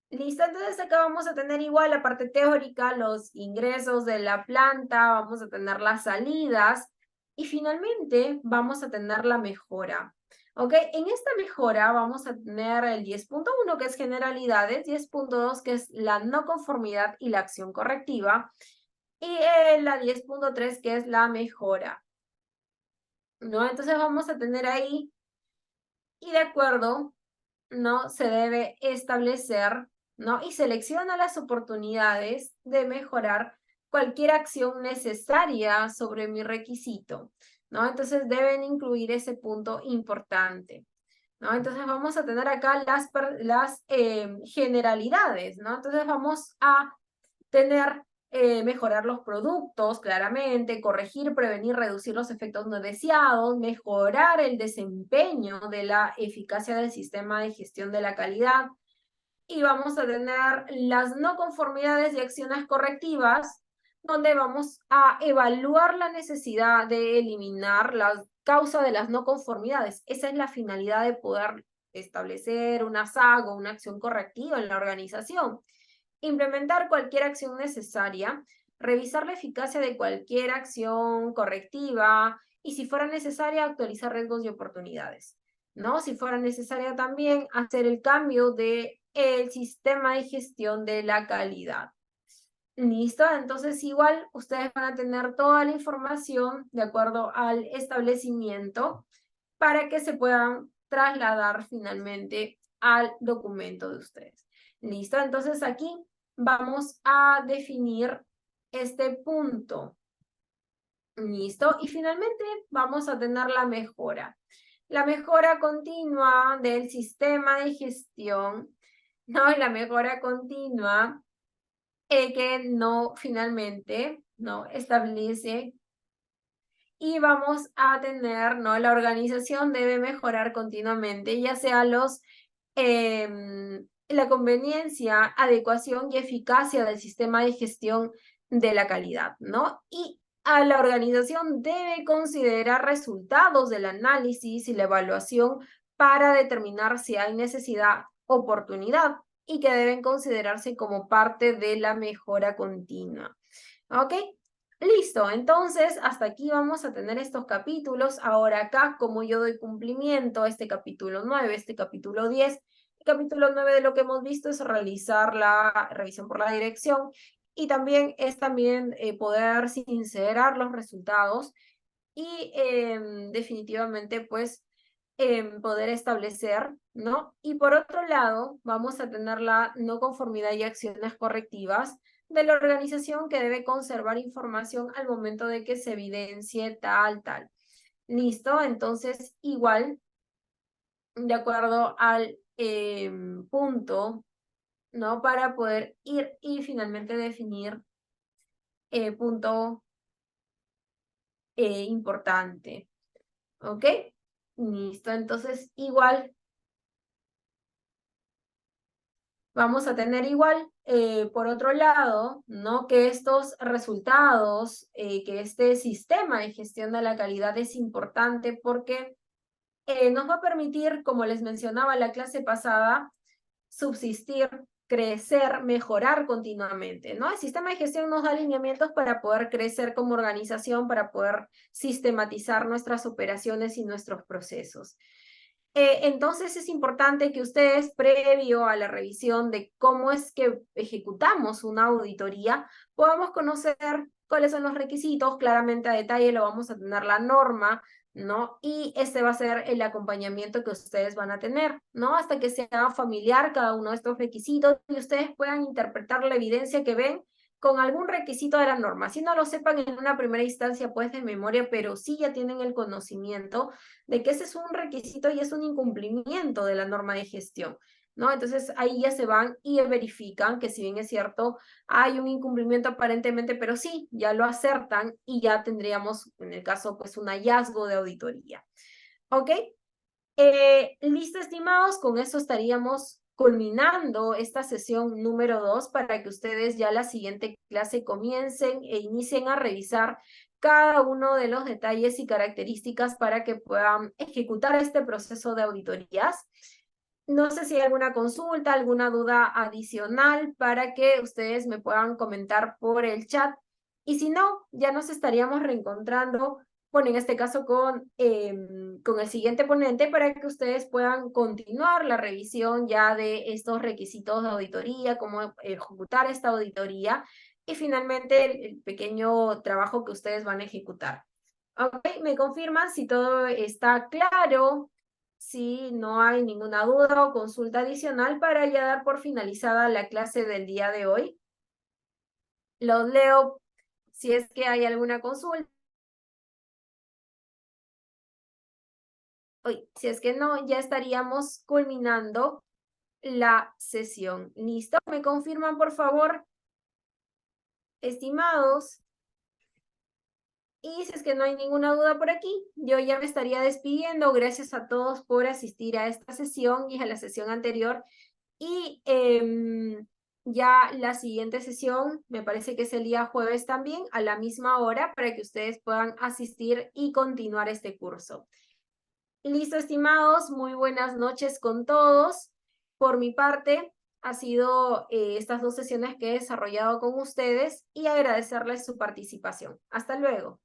Listo, entonces acá vamos a tener igual la parte teórica, los ingresos de la planta, vamos a tener las salidas y finalmente vamos a tener la mejora. ¿Ok? En esta mejora vamos a tener el 10.1 que es generalidades, 10.2 que es la no conformidad y la acción correctiva, y la 10.3 que es la mejora. ¿No? Entonces vamos a tener ahí, y de acuerdo, ¿no? Se debe establecer, ¿no? Y selecciona las oportunidades de mejorar cualquier acción necesaria sobre mi requisito, ¿no? Entonces deben incluir ese punto importante, ¿no? Entonces vamos a tener acá las generalidades, ¿no? Entonces vamos a tener mejorar los productos, claramente, corregir, prevenir, reducir los efectos no deseados, mejorar el desempeño de la eficacia del sistema de gestión de la calidad, y vamos a tener las no conformidades y acciones correctivas, donde vamos a evaluar la necesidad de eliminar la causa de las no conformidades. Esa es la finalidad de poder establecer una SAG o una acción correctiva en la organización. Implementar cualquier acción necesaria, revisar la eficacia de cualquier acción correctiva y, si fuera necesaria, actualizar riesgos y oportunidades, ¿no? Si fuera necesaria también hacer el cambio del sistema de gestión de la calidad. ¿Listo? Entonces igual ustedes van a tener toda la información de acuerdo al establecimiento para que se puedan trasladar finalmente al documento de ustedes. ¿Listo? Entonces aquí vamos a definir este punto. ¿Listo? Y finalmente vamos a tener la mejora. La mejora continua del sistema de gestión, ¿no? La mejora continua que no finalmente, ¿no? Establece, y vamos a tener, ¿no? La organización debe mejorar continuamente, ya sea la conveniencia, adecuación y eficacia del sistema de gestión de la calidad, ¿no? Y a la organización debe considerar resultados del análisis y la evaluación para determinar si hay necesidad, oportunidad, y que deben considerarse como parte de la mejora continua. ¿Ok? Listo, entonces hasta aquí vamos a tener estos capítulos. Ahora acá, como yo doy cumplimiento a este capítulo 9, este capítulo 10, el capítulo 9 de lo que hemos visto es realizar la revisión por la dirección y también es poder sincerar los resultados y definitivamente pues poder establecer, ¿no? Y por otro lado, vamos a tener la no conformidad y acciones correctivas de la organización que debe conservar información al momento de que se evidencie tal. ¿Listo? Entonces, igual, de acuerdo al punto, ¿no? Para poder ir y finalmente definir punto importante. ¿Ok? Listo, entonces igual vamos a tener igual, por otro lado, ¿no? Que estos resultados, que este sistema de gestión de la calidad es importante porque nos va a permitir, como les mencionaba en la clase pasada, subsistir, crecer, mejorar continuamente, ¿no? El sistema de gestión nos da alineamientos para poder crecer como organización, para poder sistematizar nuestras operaciones y nuestros procesos. Entonces es importante que ustedes, previo a la revisión de cómo es que ejecutamos una auditoría, podamos conocer cuáles son los requisitos, claramente a detalle lo vamos a tener la norma, ¿no? Y este va a ser el acompañamiento que ustedes van a tener, ¿no? Hasta que se haga familiar cada uno de estos requisitos y ustedes puedan interpretar la evidencia que ven con algún requisito de la norma. Si no lo sepan en una primera instancia, pues de memoria, pero sí ya tienen el conocimiento de que ese es un requisito y es un incumplimiento de la norma de gestión, ¿no? Entonces ahí ya se van y verifican que si bien es cierto, hay un incumplimiento aparentemente, pero sí, ya lo acertan y ya tendríamos, en el caso, pues un hallazgo de auditoría. ¿Ok? Listo, estimados, con eso estaríamos culminando esta sesión número 2 para que ustedes ya la siguiente clase comiencen e inicien a revisar cada uno de los detalles y características para que puedan ejecutar este proceso de auditorías. No sé si hay alguna consulta, alguna duda adicional para que ustedes me puedan comentar por el chat. Y si no, ya nos estaríamos reencontrando, bueno, en este caso con el siguiente ponente para que ustedes puedan continuar la revisión ya de estos requisitos de auditoría, cómo ejecutar esta auditoría y finalmente el pequeño trabajo que ustedes van a ejecutar. Ok, me confirman si todo está claro, si no hay ninguna duda o consulta adicional para ya dar por finalizada la clase del día de hoy. Los leo si es que hay alguna consulta. Hoy, si es que no, ya estaríamos culminando la sesión. ¿Listo? ¿Me confirman, por favor, estimados? Y si es que no hay ninguna duda por aquí, yo ya me estaría despidiendo. Gracias a todos por asistir a esta sesión y a la sesión anterior. Y ya la siguiente sesión, me parece que es el día jueves también, a la misma hora, para que ustedes puedan asistir y continuar este curso. Listo, estimados, muy buenas noches con todos. Por mi parte, ha sido estas 2 sesiones que he desarrollado con ustedes y agradecerles su participación. Hasta luego.